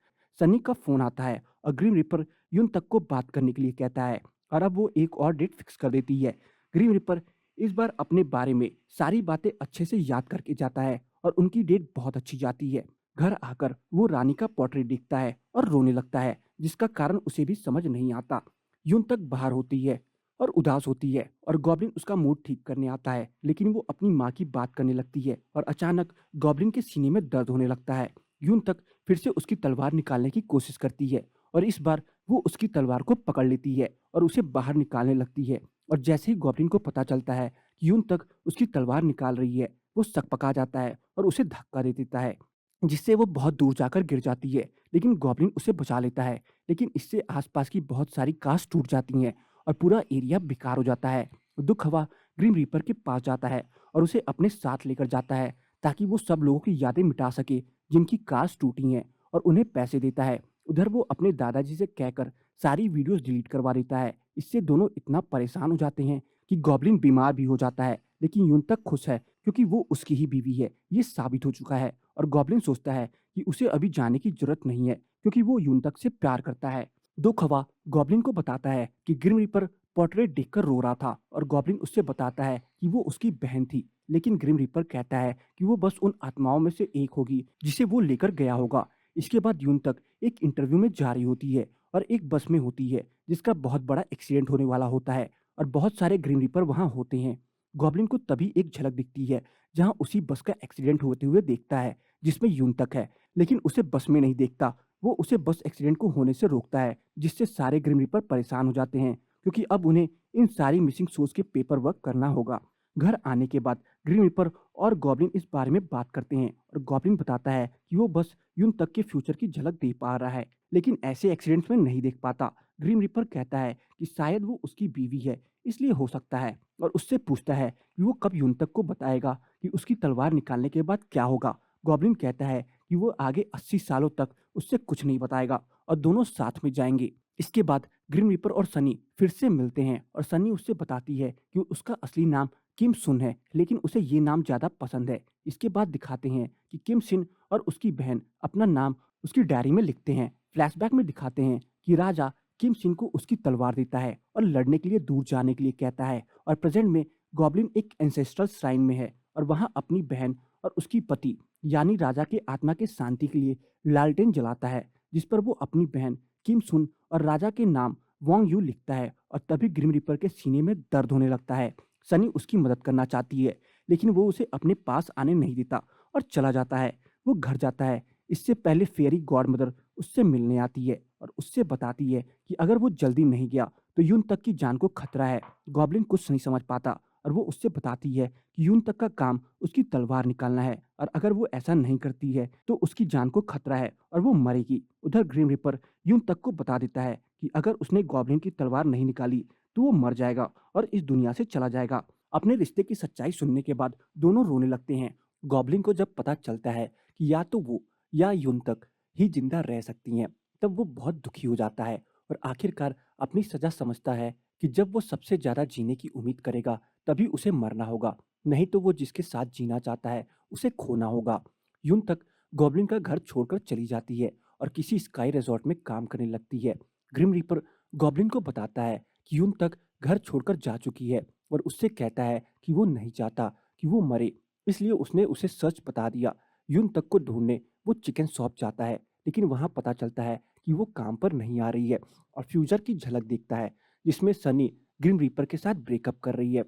A: सनी का फोन आता है और ग्रीम रिपर यून तक को बात करने के लिए कहता है, और अब वो एक और डेट फिक्स कर देती है। ग्रीम रिपर इस बार अपने बारे में सारी बातें अच्छे से याद करके जाता है और उनकी डेट बहुत अच्छी जाती है। घर आकर वो रानी का पोर्ट्रेट देखता है और रोने लगता है, जिसका कारण उसे भी समझ नहीं आता। यून तक बाहर होती है और उदास होती है और गॉब्लिन उसका मूड ठीक करने आता है, लेकिन वो अपनी माँ की बात करने लगती है और अचानक गॉब्लिन के सीने में दर्द होने लगता है। यून तक फिर से उसकी तलवार निकालने की कोशिश करती है और इस बार वो उसकी तलवार को पकड़ लेती है और उसे बाहर निकालने लगती है। और जैसे ही गॉब्लिन को पता चलता है कि यून तक उसकी तलवार निकाल रही है, वो सकपका जाता है और उसे धक्का दे देता है, जिससे वो बहुत दूर जाकर गिर जाती है। लेकिन गॉब्लिन उसे बचा लेता है, लेकिन इससे आसपास की बहुत सारी कांच टूट जाती हैं और पूरा एरिया बेकार हो जाता है। दुख हवा ग्रीम रीपर के पास जाता है और उसे अपने साथ लेकर जाता है ताकि वो सब लोगों की यादें मिटा सके जिनकी कांच टूटी हैं, और उन्हें पैसे देता है। उधर वो अपने दादाजी से कहकर सारी वीडियोस डिलीट करवा देता है। इससे दोनों इतना परेशान हो जाते हैं कि गॉब्लिन बीमार भी हो जाता है, लेकिन यून तक खुश है क्योंकि वो उसकी ही बीवी है, ये साबित हो चुका है। और गॉब्लिन सोचता है कि उसे अभी जाने की जरूरत नहीं है, क्योंकि वो यून तक से प्यार करता है। दो खवा गॉब्लिन को बताता है कि ग्रिम रीपर पोर्ट्रेट देखकर रो रहा था और गॉब्लिन उससे बताता है कि वो उसकी बहन थी। लेकिन ग्रिम रीपर कहता है कि वो बस उन आत्माओं में से एक होगी जिसे वो लेकर गया होगा। इसके बाद यून तक एक इंटरव्यू में जा रही होती है और एक बस में होती है जिसका बहुत बड़ा एक्सीडेंट होने वाला होता है और बहुत सारे ग्रिम रीपर वहाँ होते हैं। गॉब्लिन को तभी एक झलक दिखती है जहाँ उसी बस का एक्सीडेंट होते हुए देखता है जिसमें यून तक है, लेकिन उसे बस में नहीं देखता। वो उसे बस एक्सीडेंट को होने से रोकता है, जिससे सारे ग्रिम रीपर परेशान हो जाते हैं क्योंकि अब उन्हें इन सारी मिसिंग सोल्स के पेपर वर्क करना होगा। घर आने के बाद ग्रीन रीपर और गॉब्लिन इस बारे में बात करते हैं और गॉब्लिन बताता है कि वो बस यून तक के फ्यूचर की झलक देख पा रहा है, लेकिन ऐसे एक्सीडेंट्स में नहीं देख पाता। ग्रीन रीपर कहता है कि शायद वो उसकी बीवी है, इसलिए हो सकता है, और उससे पूछता है कि वो कब यून तक को बताएगा कि उसकी तलवार निकालने के बाद क्या होगा। गॉब्लिन कहता है कि वो आगे 80 सालों तक उससे कुछ नहीं बताएगा और दोनों साथ में जाएंगे। इसके बाद ग्रिम रीपर और सनी फिर से मिलते हैं और सनी उससे बताती है कि उसका असली नाम किम सुन है, लेकिन उसे ये नाम ज़्यादा पसंद है। इसके बाद दिखाते हैं कि किम सिन और उसकी बहन अपना नाम उसकी डायरी में लिखते हैं। फ्लैशबैक में दिखाते हैं कि राजा किम सिन को उसकी तलवार देता है और लड़ने के लिए दूर जाने के लिए कहता है, और प्रेजेंट में गॉब्लिन एक एंसेस्ट्रल श्राइन में है और वहाँ अपनी बहन और उसकी पति यानी राजा के आत्मा के शांति के लिए लालटेन जलाता है, जिस पर वो अपनी बहन किम सुन और राजा के नाम वांग यू लिखता है। और तभी ग्रिम रीपर के सीने में दर्द होने लगता है। सनी उसकी मदद करना चाहती है, लेकिन वो उसे अपने पास आने नहीं देता और चला जाता है। वो घर जाता है। इससे पहले फेरी गॉड मदर उससे मिलने आती है और उससे बताती है कि अगर वो जल्दी नहीं गया तो यून तक की जान को खतरा है। गॉब्लिन कुछ नहीं समझ पाता और वो उससे बताती है कि यून तक का काम उसकी तलवार निकालना है और अगर वो ऐसा नहीं करती है तो उसकी जान को खतरा है और वो मरेगी। उधर ग्रिम रिपर यून तक को बता देता है कि अगर उसने गॉब्लिन की तलवार नहीं निकाली तो वो मर जाएगा और इस दुनिया से चला जाएगा। अपने रिश्ते की सच्चाई सुनने के बाद दोनों रोने लगते हैं। गॉब्लिन को जब पता चलता है कि या तो वो या यून तक ही जिंदा रह सकती हैं, तब वो बहुत दुखी हो जाता है और आखिरकार अपनी सजा समझता है कि जब वो सबसे ज्यादा जीने की उम्मीद करेगा तभी उसे मरना होगा, नहीं तो वो जिसके साथ जीना चाहता है उसे खोना होगा। यून तक गॉब्लिन का घर छोड़कर चली जाती है और किसी स्काई रिजॉर्ट में काम करने लगती है। ग्रिम रीपर गॉब्लिन को बताता है कि यून तक घर छोड़कर जा चुकी है और उससे कहता है कि वो नहीं चाहता कि वो मरे, इसलिए उसने उसे सच बता दिया। यून तक को ढूंढने वो चिकन शॉप जाता है, लेकिन वहां पता चलता है कि वो काम पर नहीं आ रही है और फ्यूचर की झलक देखता है जिसमें सनी ग्रिम रीपर के साथ ब्रेकअप कर रही है।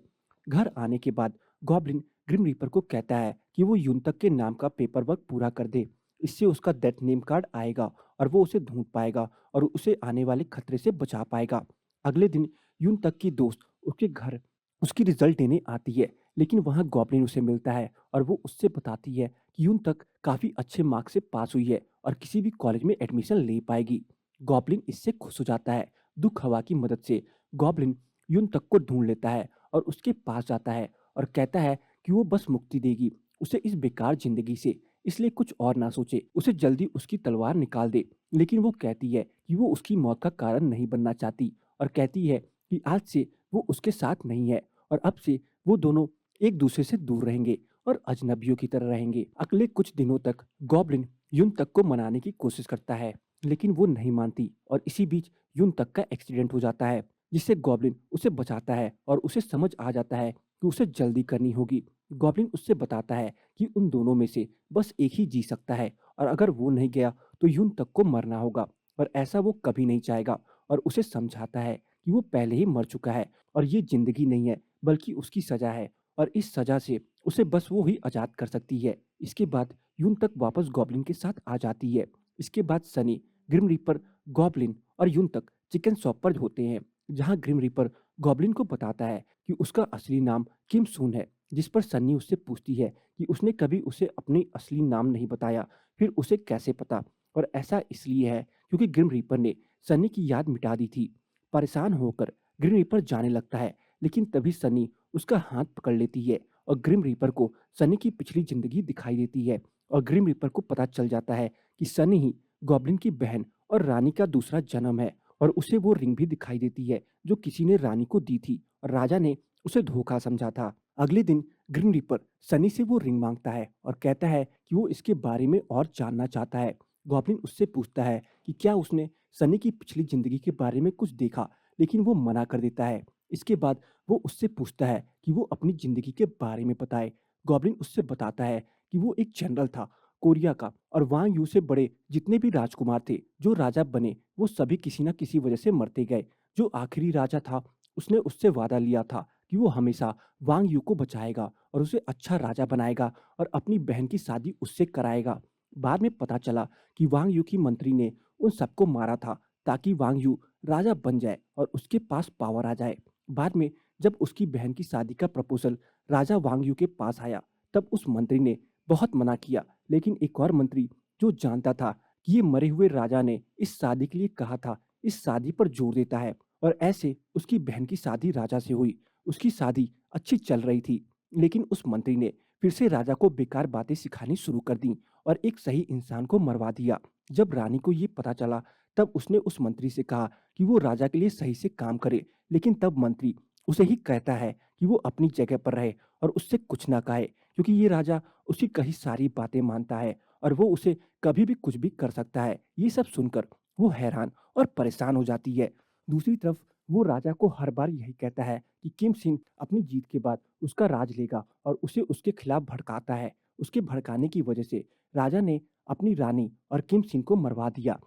A: घर आने के बाद गॉब्लिन ग्रिम रीपर को कहता है कि वो यून तक के नाम का पेपर वर्क पूरा कर दे। इससे उसका डेथ नेम कार्ड आएगा और वो उसे ढूंढ पाएगा और उसे आने वाले खतरे से बचा पाएगा। अगले दिन यून तक की दोस्त उसके घर उसकी रिजल्ट देने आती है, लेकिन वहाँ गॉब्लिन उसे मिलता है और वो उससे बताती है कि यून तक काफ़ी अच्छे मार्क्स से पास हुई है और किसी भी कॉलेज में एडमिशन ले पाएगी। गॉब्लिन इससे खुश हो जाता है। दुख हवा की मदद से गॉब्लिन यून तक को ढूंढ लेता है और उसके पास जाता है और कहता है कि वो बस मुक्ति देगी उसे इस बेकार जिंदगी से, इसलिए कुछ और ना सोचे, उसे जल्दी उसकी तलवार निकाल दे। लेकिन वो कहती है कि वो उसकी मौत का कारण नहीं बनना चाहती और कहती है कि आज से वो उसके साथ नहीं है और अब से वो दोनों एक दूसरे से दूर रहेंगे और अजनबियों की तरह रहेंगे। अगले कुछ दिनों तक गॉब्लिन यून तक को मनाने की कोशिश करता है, लेकिन वो नहीं मानती और इसी बीच यून तक का एक्सीडेंट हो जाता है, जिससे गॉब्लिन उसे बचाता है और उसे समझ आ जाता है कि उसे जल्दी करनी होगी। गॉब्लिन उससे बताता है कि उन दोनों में से बस एक ही जी सकता है और अगर वो नहीं गया तो यून तक को मरना होगा, पर ऐसा वो कभी नहीं चाहेगा और उसे समझाता है कि वो पहले ही मर चुका है और ये जिंदगी नहीं है बल्कि उसकी सजा है और इस सजा से उसे बस वो ही आज़ाद कर सकती है। इसके बाद यून तक वापस गॉब्लिन के साथ आ जाती है। इसके बाद सनी, ग्रिम रीपर, गॉब्लिन और यून तक चिकन शॉप पर होते हैं, जहाँ ग्रिम रीपर गॉब्लिन को बताता है कि उसका असली नाम किम सून है, जिस पर सन्नी उससे पूछती है कि उसने कभी उसे अपनी असली नाम नहीं बताया, फिर उसे कैसे पता। और ऐसा इसलिए है क्योंकि ग्रिम रीपर ने सन्नी की याद मिटा दी थी। परेशान होकर ग्रिम रीपर जाने लगता है, लेकिन तभी सनी उसका हाथ पकड़ लेती है और ग्रिम रीपर को सनी की पिछली जिंदगी दिखाई देती है और ग्रिम रीपर को पता चल जाता है कि सनी ही गॉब्लिन की बहन और रानी का दूसरा जन्म है और उसे वो रिंग भी दिखाई देती है जो किसी ने रानी को दी थी और राजा ने उसे धोखा समझा था। अगले दिन ग्रिम रीपर सनी से वो रिंग मांगता है और कहता है कि वो इसके बारे में और जानना चाहता है। गॉब्लिन उससे पूछता है कि क्या उसने सनी की पिछली जिंदगी के बारे में कुछ देखा, लेकिन वो मना कर देता है। इसके बाद वो उससे पूछता है कि वो अपनी ज़िंदगी के बारे में बताए। गॉब्लिन उससे बताता है कि वो एक जनरल था कोरिया का, और वांग यू से बड़े जितने भी राजकुमार थे जो राजा बने, वो सभी किसी न किसी वजह से मरते गए। जो आखिरी राजा था, उसने उससे वादा लिया था कि वो हमेशा वांग यू को बचाएगा और उसे अच्छा राजा बनाएगा और अपनी बहन की शादी उससे कराएगा। बाद में पता चला कि वांग यू की मंत्री ने उन सबको मारा था ताकि वांग यू राजा बन जाए और उसके पास पावर आ जाए। बाद में जब उसकी बहन की शादी का प्रपोजल राजा वांग यू के पास आया, तब उस मंत्री ने बहुत मना किया, लेकिन एक और मंत्री जो जानता था कि ये मरे हुए राजा ने इस शादी के लिए कहा था, इस शादी पर जोर देता है, और ऐसे उसकी बहन की शादी राजा से हुई। उसकी शादी अच्छी चल रही थी, लेकिन उस मंत्री ने फिर से राजा को बेकार बातें सिखानी शुरू कर दी और एक सही इंसान को मरवा दिया। जब रानी को ये पता चला, तब उसने उस मंत्री से कहा कि वो राजा के लिए सही से काम करे, लेकिन तब मंत्री उसे ही कहता है कि वो अपनी जगह पर रहे और उससे कुछ ना कहे, क्योंकि ये राजा उसकी कही सारी बातें मानता है और वो उसे कभी भी कुछ भी कर सकता है। ये सब सुनकर वो हैरान और परेशान हो जाती है। दूसरी तरफ वो राजा को हर बार यही कहता है कि किम सिन अपनी जीत के बाद उसका राज लेगा और उसे उसके खिलाफ भड़काता है। उसके भड़काने की वजह से राजा ने अपनी रानी और किम सिन को मरवा दिया।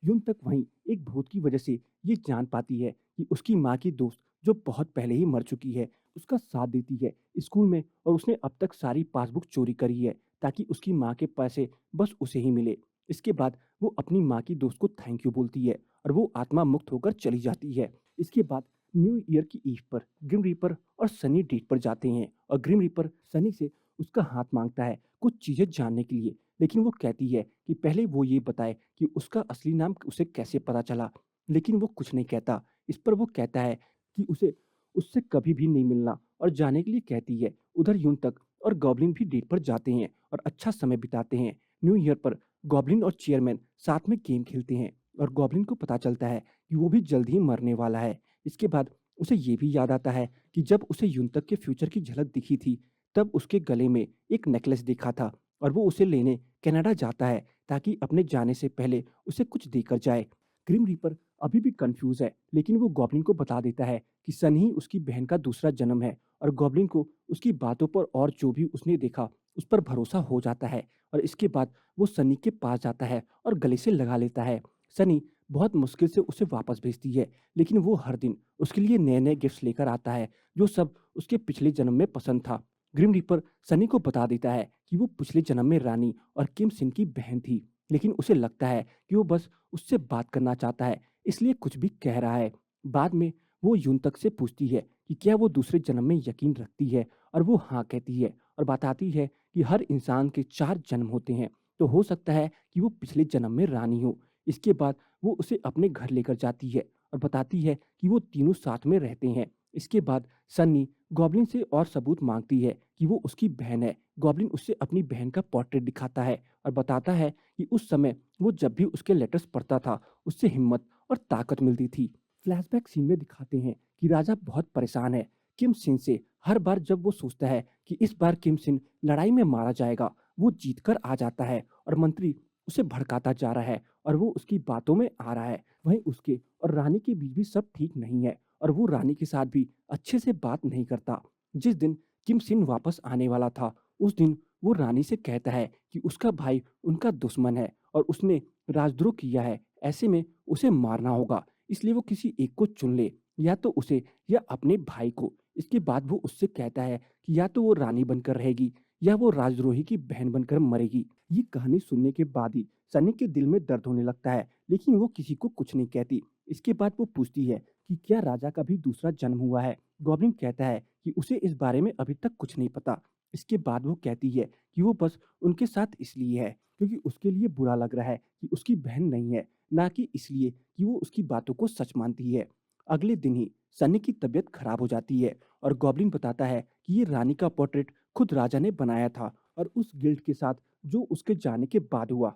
A: यूं तक वहीं एक भूत की वजह से ये जान पाती है कि उसकी माँ की दोस्त जो बहुत पहले ही मर चुकी है, उसका साथ देती है स्कूल में, और उसने अब तक सारी पासबुक चोरी करी है ताकि उसकी माँ के पैसे बस उसे ही मिले। इसके बाद वो अपनी माँ की दोस्त को थैंक यू बोलती है और वो आत्मा मुक्त होकर चली जाती है। इसके बाद न्यू ईयर की ईव पर ग्रिम रीपर और सनी डेट पर जाते हैं और ग्रिम रीपर सनी से उसका हाथ मांगता है कुछ चीजें जानने के लिए, लेकिन वो कहती है कि पहले वो ये बताए कि उसका असली नाम उसे कैसे पता चला। लेकिन वो कुछ नहीं कहता। इस पर वो कहता है कि उसे उससे कभी भी नहीं मिलना और जाने के लिए कहती है। उधर यून तक और गॉब्लिन भी डेट पर जाते हैं और अच्छा समय बिताते हैं। न्यू ईयर पर गॉब्लिन और चेयरमैन साथ में गेम खेलते हैं और गॉब्लिन को पता चलता है कि वो भी जल्द ही मरने वाला है। इसके बाद उसे ये भी याद आता है कि जब उसे यून तक के फ्यूचर की झलक दिखी थी, तब उसके गले में एक नेकलेस देखा था और वो उसे लेने कनाडा जाता है ताकि अपने जाने से पहले उसे कुछ देकर जाए। ग्रिम रीपर अभी भी कंफ्यूज है, लेकिन वो गॉब्लिन को बता देता है कि सन ही उसकी बहन का दूसरा जन्म है, और गॉब्लिन को उसकी बातों पर और जो भी उसने देखा उस पर भरोसा हो जाता है। और इसके बाद वो सनी के पास जाता है और गले से लगा लेता है। सनी बहुत मुश्किल से उसे वापस भेजती है, लेकिन वो हर दिन उसके लिए नए नए गिफ्ट्स लेकर आता है जो सब उसके पिछले जन्म में पसंद था। ग्रिम रीपर सनी को बता देता है कि वो पिछले जन्म में रानी और किम सिन की बहन थी, लेकिन उसे लगता है कि वो बस उससे बात करना चाहता है, इसलिए कुछ भी कह रहा है। बाद में वो यून तक से पूछती है कि क्या वो दूसरे जन्म में यकीन रखती है, और वो हाँ कहती है और बताती है कि हर इंसान के 4 जन्म होते हैं, तो हो सकता है कि वो पिछले जन्म में रानी हो। इसके बाद वो उसे अपने घर लेकर जाती है और बताती है कि वो तीनों साथ में रहते हैं। इसके बाद सन्नी गॉब्लिन से और सबूत मांगती है कि वो उसकी बहन है। गॉब्लिन उससे अपनी बहन का पोर्ट्रेट दिखाता है और बताता है कि उस समय वो जब भी उसके लेटर्स पढ़ता था, उससे हिम्मत और ताकत मिलती थी। फ्लैशबैक सीन में दिखाते हैं कि राजा बहुत परेशान है किम सिन से। हर बार जब वो सोचता है कि इस बार किम सिन लड़ाई में मारा जाएगा, वो जीत कर आ जाता है और मंत्री उसे भड़काता जा रहा है और वो उसकी बातों में आ रहा है। वहीं उसके और रानी के बीच भी सब ठीक नहीं है और वो रानी के साथ भी अच्छे से बात नहीं करता। जिस दिन किम सिन वापस आने वाला था, उस दिन वो रानी से कहता है कि उसका भाई उनका दुश्मन है और उसने राजद्रोह किया है, ऐसे में उसे मारना होगा। इसलिए वो किसी एक को चुन ले, या तो उसे या अपने भाई को। इसके बाद वो उससे कहता है कि या तो वो रानी बनकर रहेगी या वो राजद्रोही की बहन बनकर मरेगी। ये कहानी सुनने के बाद ही सनी के दिल में दर्द होने लगता है, लेकिन वो किसी को कुछ नहीं कहती। इसके बाद वो पूछती है कि क्या राजा का भी दूसरा जन्म हुआ है। गॉब्लिन कहता है कि उसे इस बारे में अभी तक कुछ नहीं पता। इसके बाद वो कहती है कि वो बस उनके साथ इसलिए है क्योंकि उसके लिए बुरा लग रहा है कि उसकी बहन नहीं है, ना कि इसलिए कि वो उसकी बातों को सच मानती है। अगले दिन ही सनी की तबीयत खराब हो जाती है और गॉब्लिन बताता है कि ये रानी का पोर्ट्रेट खुद राजा ने बनाया था और उस गिल्ड के साथ जो उसके जाने के बाद हुआ।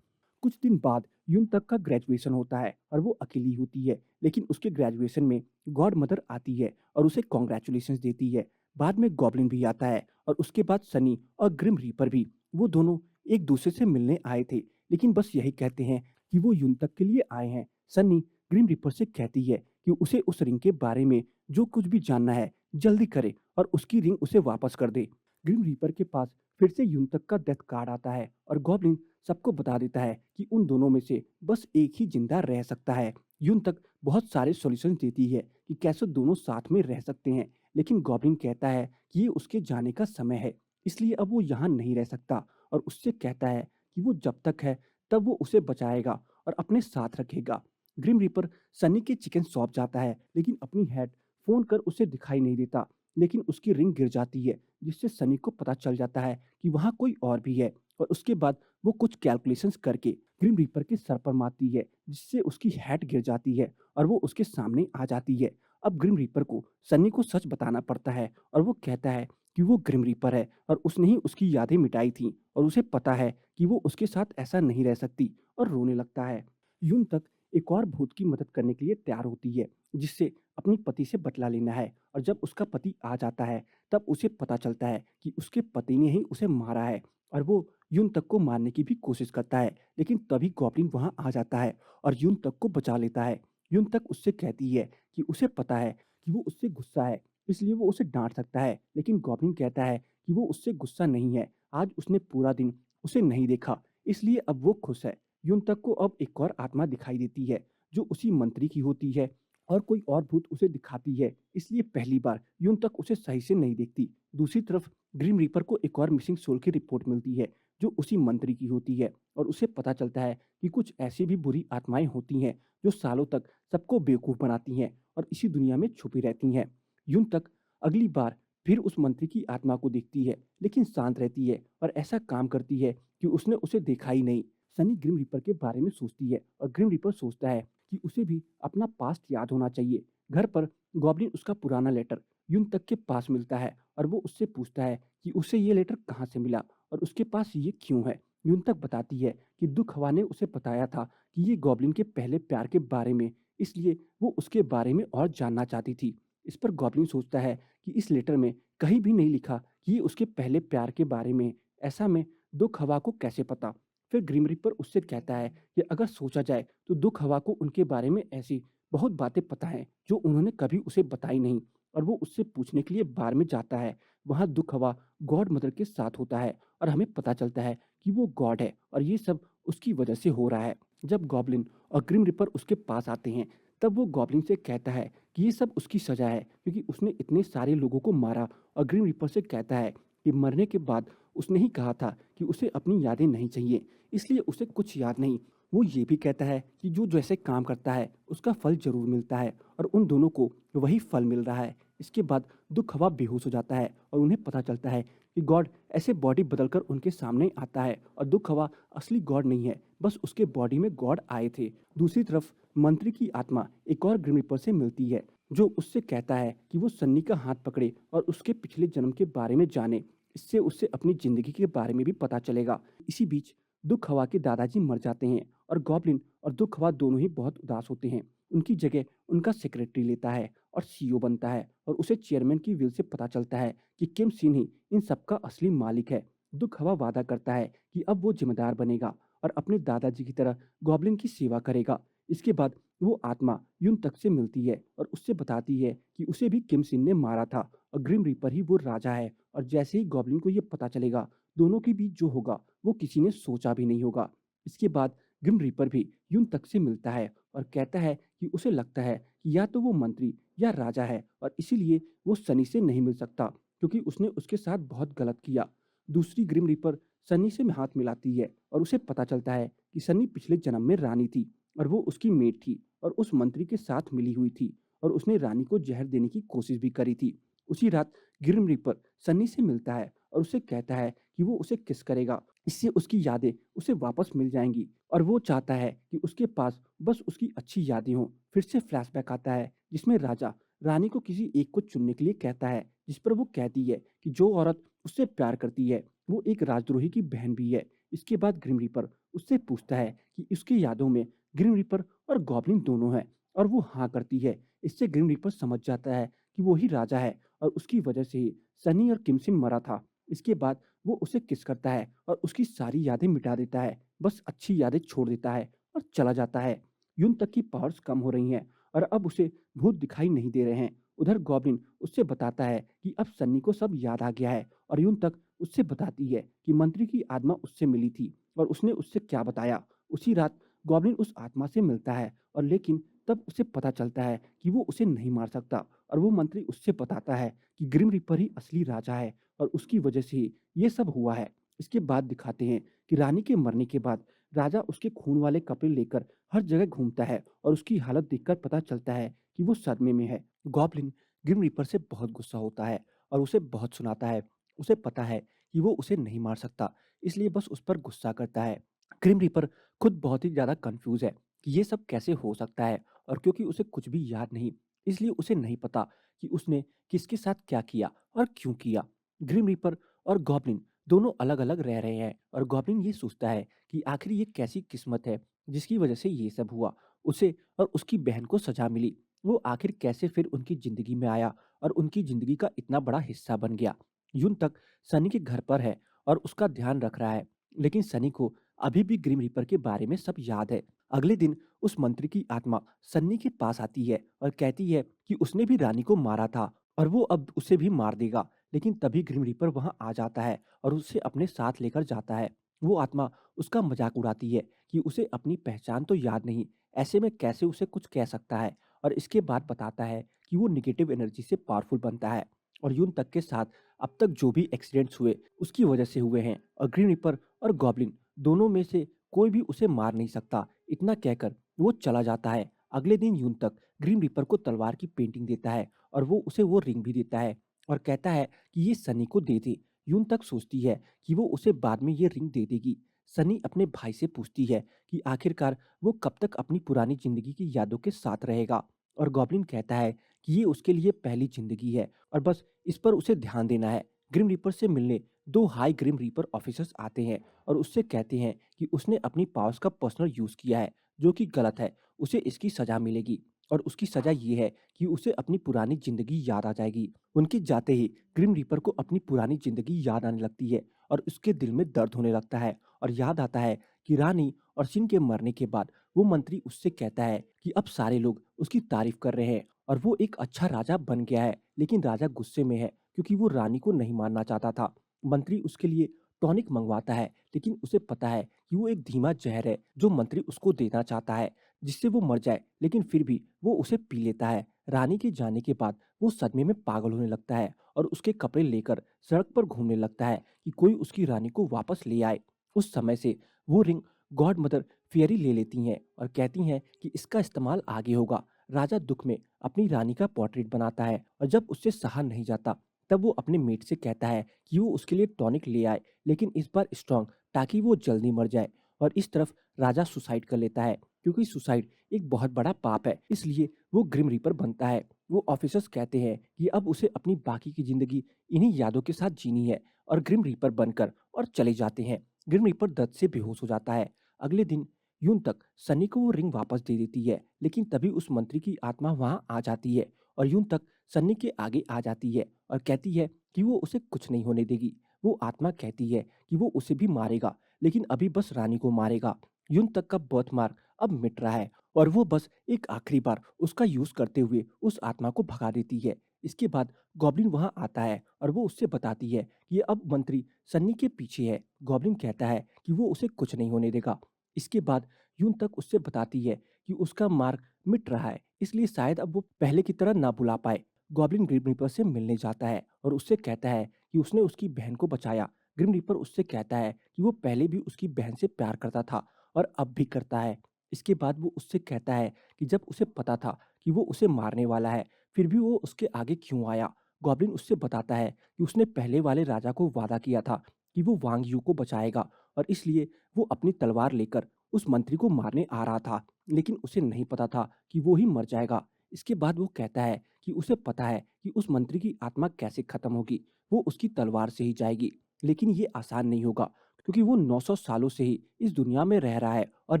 A: कुछ दिन बाद यून तक का ग्रेजुएशन होता है और वो अकेली होती है, लेकिन उसके ग्रेजुएशन में गॉड मदर आती है और उसे कॉन्ग्रेचुलेशंस देती है। बाद में गॉब्लिन भी आता है और उसके बाद सनी और ग्रिम रीपर भी। वो दोनों एक दूसरे से मिलने आए थे, लेकिन बस यही कहते हैं कि वो यून तक के लिए आए हैं। सनी ग्रिम रीपर से कहती है कि उसे उस रिंग के बारे में जो कुछ भी जानना है जल्दी करे और उसकी रिंग उसे वापस कर दे। ग्रिम रीपर के पास फिर से यूनतक का डेथ कार्ड आता है और गॉब्लिन सबको बता देता है कि उन दोनों में से बस एक ही जिंदा रह सकता है। यूनतक बहुत सारे सॉल्यूशन देती है कि कैसे दोनों साथ में रह सकते हैं, लेकिन गॉब्लिन कहता है कि ये उसके जाने का समय है, इसलिए अब वो यहाँ नहीं रह सकता और उससे कहता है कि वो जब तक है तब वो उसे बचाएगा और अपने साथ रखेगा। ग्रिम रीपर सनी के चिकन शॉप जाता है, लेकिन अपनी हेड फोन कर उसे दिखाई नहीं देता, लेकिन उसकी रिंग गिर जाती है जिससे सनी को पता चल जाता है कि वहाँ कोई और भी है। और उसके बाद वो कुछ कैलकुलेशंस करके ग्रिम रीपर के सर पर मारती है जिससे उसकी हेड गिर जाती है और वो उसके सामने आ जाती है। अब ग्रिम रीपर को सनी को सच बताना पड़ता है और वो कहता है कि वो ग्रिम रीपर है और उसने ही उसकी यादें मिटाई थी और उसे पता है कि वो उसके साथ ऐसा नहीं रह सकती, और रोने लगता है। यूं तक एक और भूत की मदद करने के लिए तैयार होती है जिससे अपनी पति से बदला लेना है, और जब उसका पति आ जाता है तब उसे पता चलता है कि उसके पति ने ही उसे मारा है और वो यून तक को मारने की भी कोशिश करता है, लेकिन तभी गॉब्लिन वहां आ जाता है और यून तक को बचा लेता है। यून तक उससे कहती है कि उसे पता है कि वो उससे गुस्सा है, इसलिए वो उसे डांट सकता है, लेकिन गॉब्लिन कहता है कि वो उससे गुस्सा नहीं है, आज उसने पूरा दिन उसे नहीं देखा इसलिए अब वो खुश है। यून तक को अब एक और आत्मा दिखाई देती है जो उसी मंत्री की होती है और कोई और भूत उसे दिखाती है, इसलिए पहली बार यून तक उसे सही से नहीं देखती। दूसरी तरफ ग्रिम रीपर को एक और मिसिंग सोल की रिपोर्ट मिलती है जो उसी मंत्री की होती है और उसे पता चलता है कि कुछ ऐसी भी बुरी आत्माएं होती हैं जो सालों तक सबको बेवकूफ बनाती हैं और इसी दुनिया में छुपी रहती हैं। यूं तक अगली बार फिर उस मंत्री की आत्मा को देखती है, लेकिन शांत रहती है और ऐसा काम करती है कि उसने उसे देखा ही नहीं। सनी ग्रिम रीपर के बारे में सोचती है और ग्रिम रीपर सोचता है कि उसे भी अपना पास्ट याद होना चाहिए। घर पर गॉब्लिन उसका पुराना लेटर यून तक के पास मिलता है और वो उससे पूछता है कि उसे ये लेटर कहाँ से मिला और उसके पास ये क्यों है। यून तक बताती है कि दुख हवा ने उसे बताया था कि ये गॉब्लिन के पहले प्यार के बारे में, इसलिए वो उसके बारे में और जानना चाहती थी। इस पर गॉब्लिन सोचता है कि इस लेटर में कहीं भी नहीं लिखा कि ये उसके पहले प्यार के बारे में, ऐसा में दुख हवा को कैसे पता। फिर ग्रिम रीपर उससे कहता है कि अगर सोचा जाए तो दुख हवा को उनके बारे में ऐसी बहुत बातें पता हैं जो उन्होंने कभी उसे बताई नहीं, और वो उससे पूछने के लिए बार में जाता है। वहाँ दुख हवा गॉड मदर के साथ होता है और हमें पता चलता है कि वो गॉड है और ये सब उसकी वजह से हो रहा है। जब गॉब्लिन और ग्रिम रिपर उसके पास आते हैं तब वो गॉब्लिन से कहता है कि ये सब उसकी सजा है क्योंकि उसने इतने सारे लोगों को मारा, और ग्रिम रिपर से कहता है कि मरने के बाद उसने ही कहा था कि उसे अपनी यादें नहीं चाहिए, इसलिए उसे कुछ याद नहीं। वो ये भी कहता है कि जो जैसे काम करता है उसका फल जरूर मिलता है और उन दोनों को वही फल मिल रहा है। इसके बाद दुख हवा बेहोश हो जाता है और उन्हें पता चलता है कि गॉड ऐसे बॉडी बदलकर उनके सामने आता है और दुख हवा असली गॉड नहीं है, बस उसके बॉडी में गॉड आए थे। दूसरी तरफ मंत्री की आत्मा एक और ग्रिम रीपर से मिलती है जो उससे कहता है कि वो सन्नी का हाथ पकड़े और उसके पिछले जन्म के बारे में जाने, इससे उससे अपनी जिंदगी के बारे में भी पता चलेगा। इसी बीच दुख हवा के दादाजी मर जाते हैं और गॉब्लिन और दुख हवा दोनों ही बहुत उदास होते हैं। उनकी जगह उनका सेक्रेटरी लेता है और सीईओ बनता है और उसे चेयरमैन की विल से पता चलता है कि किम सिन ही इन सबका असली मालिक है। दुख हवा वादा करता है कि अब वो जिम्मेदार बनेगा और अपने दादाजी की तरह गॉब्लिन की सेवा करेगा। इसके बाद वो आत्मा यून तक से मिलती है और उससे बताती है कि उसे भी किम सिन ने मारा था और ग्रिम रीपर ही वो राजा है, और जैसे ही गॉब्लिन को ये पता चलेगा दोनों के बीच जो होगा वो किसी ने सोचा भी नहीं होगा। इसके बाद ग्रिम रीपर भी यून तक से मिलता है और कहता है कि उसे लगता है कि या तो वो मंत्री या राजा है और इसीलिए वो सनी से नहीं मिल सकता क्योंकि उसने उसके साथ बहुत गलत किया। दूसरी ग्रिम रीपर सनी से हाथ मिलाती है और उसे पता चलता है कि सनी पिछले जन्म में रानी थी और वो उसकी मेट थी और उस मंत्री के साथ मिली हुई थी और उसने रानी को जहर देने की कोशिश भी करी थी। उसी रात ग्रिम रीपर सनी से मिलता है और उसे कहता है कि वो उसे किस करेगा, इससे उसकी यादें उसे वापस मिल जाएंगी, और वो चाहता है कि उसके पास बस उसकी अच्छी यादें हों। फिर से फ्लैशबैक आता है जिसमें राजा रानी को किसी एक को चुनने के लिए कहता है, जिस पर वो कहती है कि जो औरत उससे प्यार करती है वो एक राजद्रोही की बहन भी है। इसके बाद ग्रिम रीपर उससे पूछता है कि उसकी यादों में ग्रिम रीपर और गॉब्लिन दोनों हैं, और वो हाँ करती है। इससे ग्रिम रीपर समझ जाता है कि वो ही राजा है और उसकी वजह से ही सनी और किमसिन मरा था। इसके बाद वो उसे किस करता है और उसकी सारी यादें मिटा देता है, बस अच्छी यादें छोड़ देता है और चला जाता है। यून तक की पावर्स कम हो रही हैं और अब उसे भूत दिखाई नहीं दे रहे हैं। उधर गॉब्लिन उससे बताता है कि अब सन्नी को सब याद आ गया है और यूं तक उससे बताती है कि मंत्री की आत्मा उससे मिली थी और उसने उससे क्या बताया। उसी रात गॉब्लिन उस आत्मा से मिलता है और लेकिन तब उसे पता चलता है कि वो उसे नहीं मार सकता और वो मंत्री उससे बताता है कि ग्रिम रीपर ही असली राजा है और उसकी वजह से ही ये सब हुआ है। इसके बाद दिखाते हैं कि रानी के मरने के बाद राजा उसके खून वाले कपड़े लेकर हर जगह घूमता है और उसकी हालत देखकर पता चलता है कि वो सदमे में है। गॉब्लिन ग्रिम रीपर से बहुत गुस्सा होता है और उसे बहुत सुनाता है। उसे पता है कि वो उसे नहीं मार सकता, इसलिए बस उस पर गुस्सा करता है। ग्रिम रीपर खुद बहुत ही ज़्यादा कंफ्यूज है कि ये सब कैसे हो सकता है और क्योंकि उसे कुछ भी याद नहीं, इसलिए उसे नहीं पता कि उसने किसके साथ क्या किया और क्यों किया। ग्रिम रीपर और गॉब्लिन दोनों अलग-अलग रह रहे हैं और गॉब्लिन ये सोचता है कि आखिर ये कैसी किस्मत है जिसकी वजह से ये सब हुआ। उसे और उसकी बहन को सजा मिली। वो आखिर कैसे फिर उनकी ज़िंदगी में आया और उनकी ज़िंदगी का इतना बड़ा हिस्सा बन गया। यूं तक सनी के घर पर है और उसका ध्यान रख रहा है, लेकिन सनी को अभी भी ग्रिम रीपर के बारे में सब याद है। अगले दिन उस मंत्री की आत्मा सन्नी के पास आती है और कहती है कि उसने भी रानी को मारा था और वो अब उसे भी मार देगा। लेकिन तभी ग्रिम रीपर वहां आ जाता है और उसे अपने साथ लेकर जाता है। वो आत्मा उसका मजाक उड़ाती है कि उसे अपनी पहचान तो याद नहीं, ऐसे में कैसे उसे कुछ कह सकता है। और इसके बाद बताता है कि वो निगेटिव एनर्जी से पावरफुल बनता है और यून तक के साथ अब तक जो भी एक्सीडेंट्स हुए उसकी वजह से हुए हैं और ग्रीन रिपर और गॉब्लिन दोनों में से कोई भी उसे मार नहीं सकता। इतना कहकर वो चला जाता है। अगले दिन यून तक ग्रीन रिपर को तलवार की पेंटिंग देता है और वो उसे वो रिंग भी देता है और कहता है कि ये सनी को दे दे। यून तक सोचती है कि वो उसे बाद में ये रिंग दे देगी। सनी अपने भाई से पूछती है कि आखिरकार वो कब तक अपनी पुरानी जिंदगी की यादों के साथ रहेगा और गॉब्लिन कहता है कि ये उसके लिए पहली जिंदगी है और बस इस पर उसे ध्यान देना है। ग्रिम रीपर से मिलने दो हाई ग्रिम रीपर ऑफिसर्स आते हैं और उससे कहते हैं कि उसने अपनी पावर्स का पर्सनल यूज किया है जो कि गलत है। उसे इसकी सजा मिलेगी और उसकी सजा ये है कि उसे अपनी पुरानी जिंदगी याद आ जाएगी। उनके जाते ही ग्रिम रीपर को अपनी पुरानी जिंदगी याद आने लगती है और उसके दिल में दर्द होने लगता है और याद आता है कि रानी और सिन के मरने के बाद वो मंत्री उससे कहता है कि अब सारे लोग उसकी तारीफ कर रहे हैं और वो एक अच्छा राजा बन गया है। लेकिन राजा गुस्से में है क्योंकि वो रानी को नहीं मारना चाहता था। मंत्री उसके लिए टॉनिक मंगवाता है, लेकिन उसे पता है कि वो एक धीमा जहर है जो मंत्री उसको देना चाहता है जिससे वो मर जाए, लेकिन फिर भी वो उसे पी लेता है। रानी के जाने के बाद वो सदमे में पागल होने लगता है और उसके कपड़े लेकर सड़क पर घूमने लगता है कि कोई उसकी रानी को वापस ले आए। उस समय से वो रिंग गॉड मदर फेयरी ले लेती हैं और कहती हैं कि इसका इस्तेमाल आगे होगा। राजा दुख में अपनी रानी का पोर्ट्रेट बनाता है और जब उससे सहा नहीं जाता तब वो अपने मेट से कहता है कि वो उसके लिए टॉनिक ले आए, लेकिन इस बार स्ट्रांग, ताकि वो जल्दी मर जाए। और इस तरफ राजा सुसाइड कर लेता है क्योंकि सुसाइड एक बहुत बड़ा पाप है, इसलिए वो ग्रिम रीपर बनता है। वो ऑफिसर्स कहते हैं कि अब उसे अपनी बाकी की जिंदगी इन्हीं यादों के साथ जीनी है और ग्रिम रीपर बनकर और चले जाते हैं। ग्रिम रीपर दर्द से बेहोश हो जाता है। अगले दिन यूं तक सनी को वो रिंग वापस दे देती है, लेकिन तभी उस मंत्री की आत्मा वहां आ जाती है और यूं तक सन्नी के आगे आ जाती है और कहती है कि वो उसे कुछ नहीं होने देगी। वो आत्मा कहती है कि वो उसे भी मारेगा, लेकिन अभी बस रानी को मारेगा। यून तक का बर्थ मार्क अब मिट रहा है और वो बस एक आखिरी बार उसका यूज करते हुए उस आत्मा को भगा देती है। इसके बाद गॉब्लिन वहां आता है और वो उससे बताती है कि अब मंत्री सन्नी के पीछे है। गॉब्लिन कहता है कि वो उसे कुछ नहीं होने देगा। इसके बाद यून तक उससे बताती है कि उसका मार्क मिट रहा है, इसलिए शायद अब वो पहले की तरह ना बुला पाए। गॉब्लिन ग्रिम रीपर से मिलने जाता है और उससे कहता है कि उसने उसकी बहन को बचाया। ग्रिम रीपर उससे कहता है कि वो पहले भी उसकी बहन से प्यार करता था और अब भी करता है। इसके बाद वो उससे कहता है कि जब उसे पता था कि वो उसे मारने वाला है, फिर भी वो उसके आगे क्यों आया। गॉब्लिन उससे बताता है कि उसने पहले वाले राजा को वादा किया था कि वो वांग यू को बचाएगा और इसलिए वो अपनी तलवार लेकर उस मंत्री को मारने आ रहा था, लेकिन उसे नहीं पता था कि वो ही मर जाएगा। इसके बाद वो कहता है कि उसे पता है कि उस मंत्री की आत्मा कैसे खत्म होगी, वो उसकी तलवार से ही जाएगी। लेकिन ये आसान नहीं होगा क्योंकि वो 900 सालों से ही इस दुनिया में रह रहा है और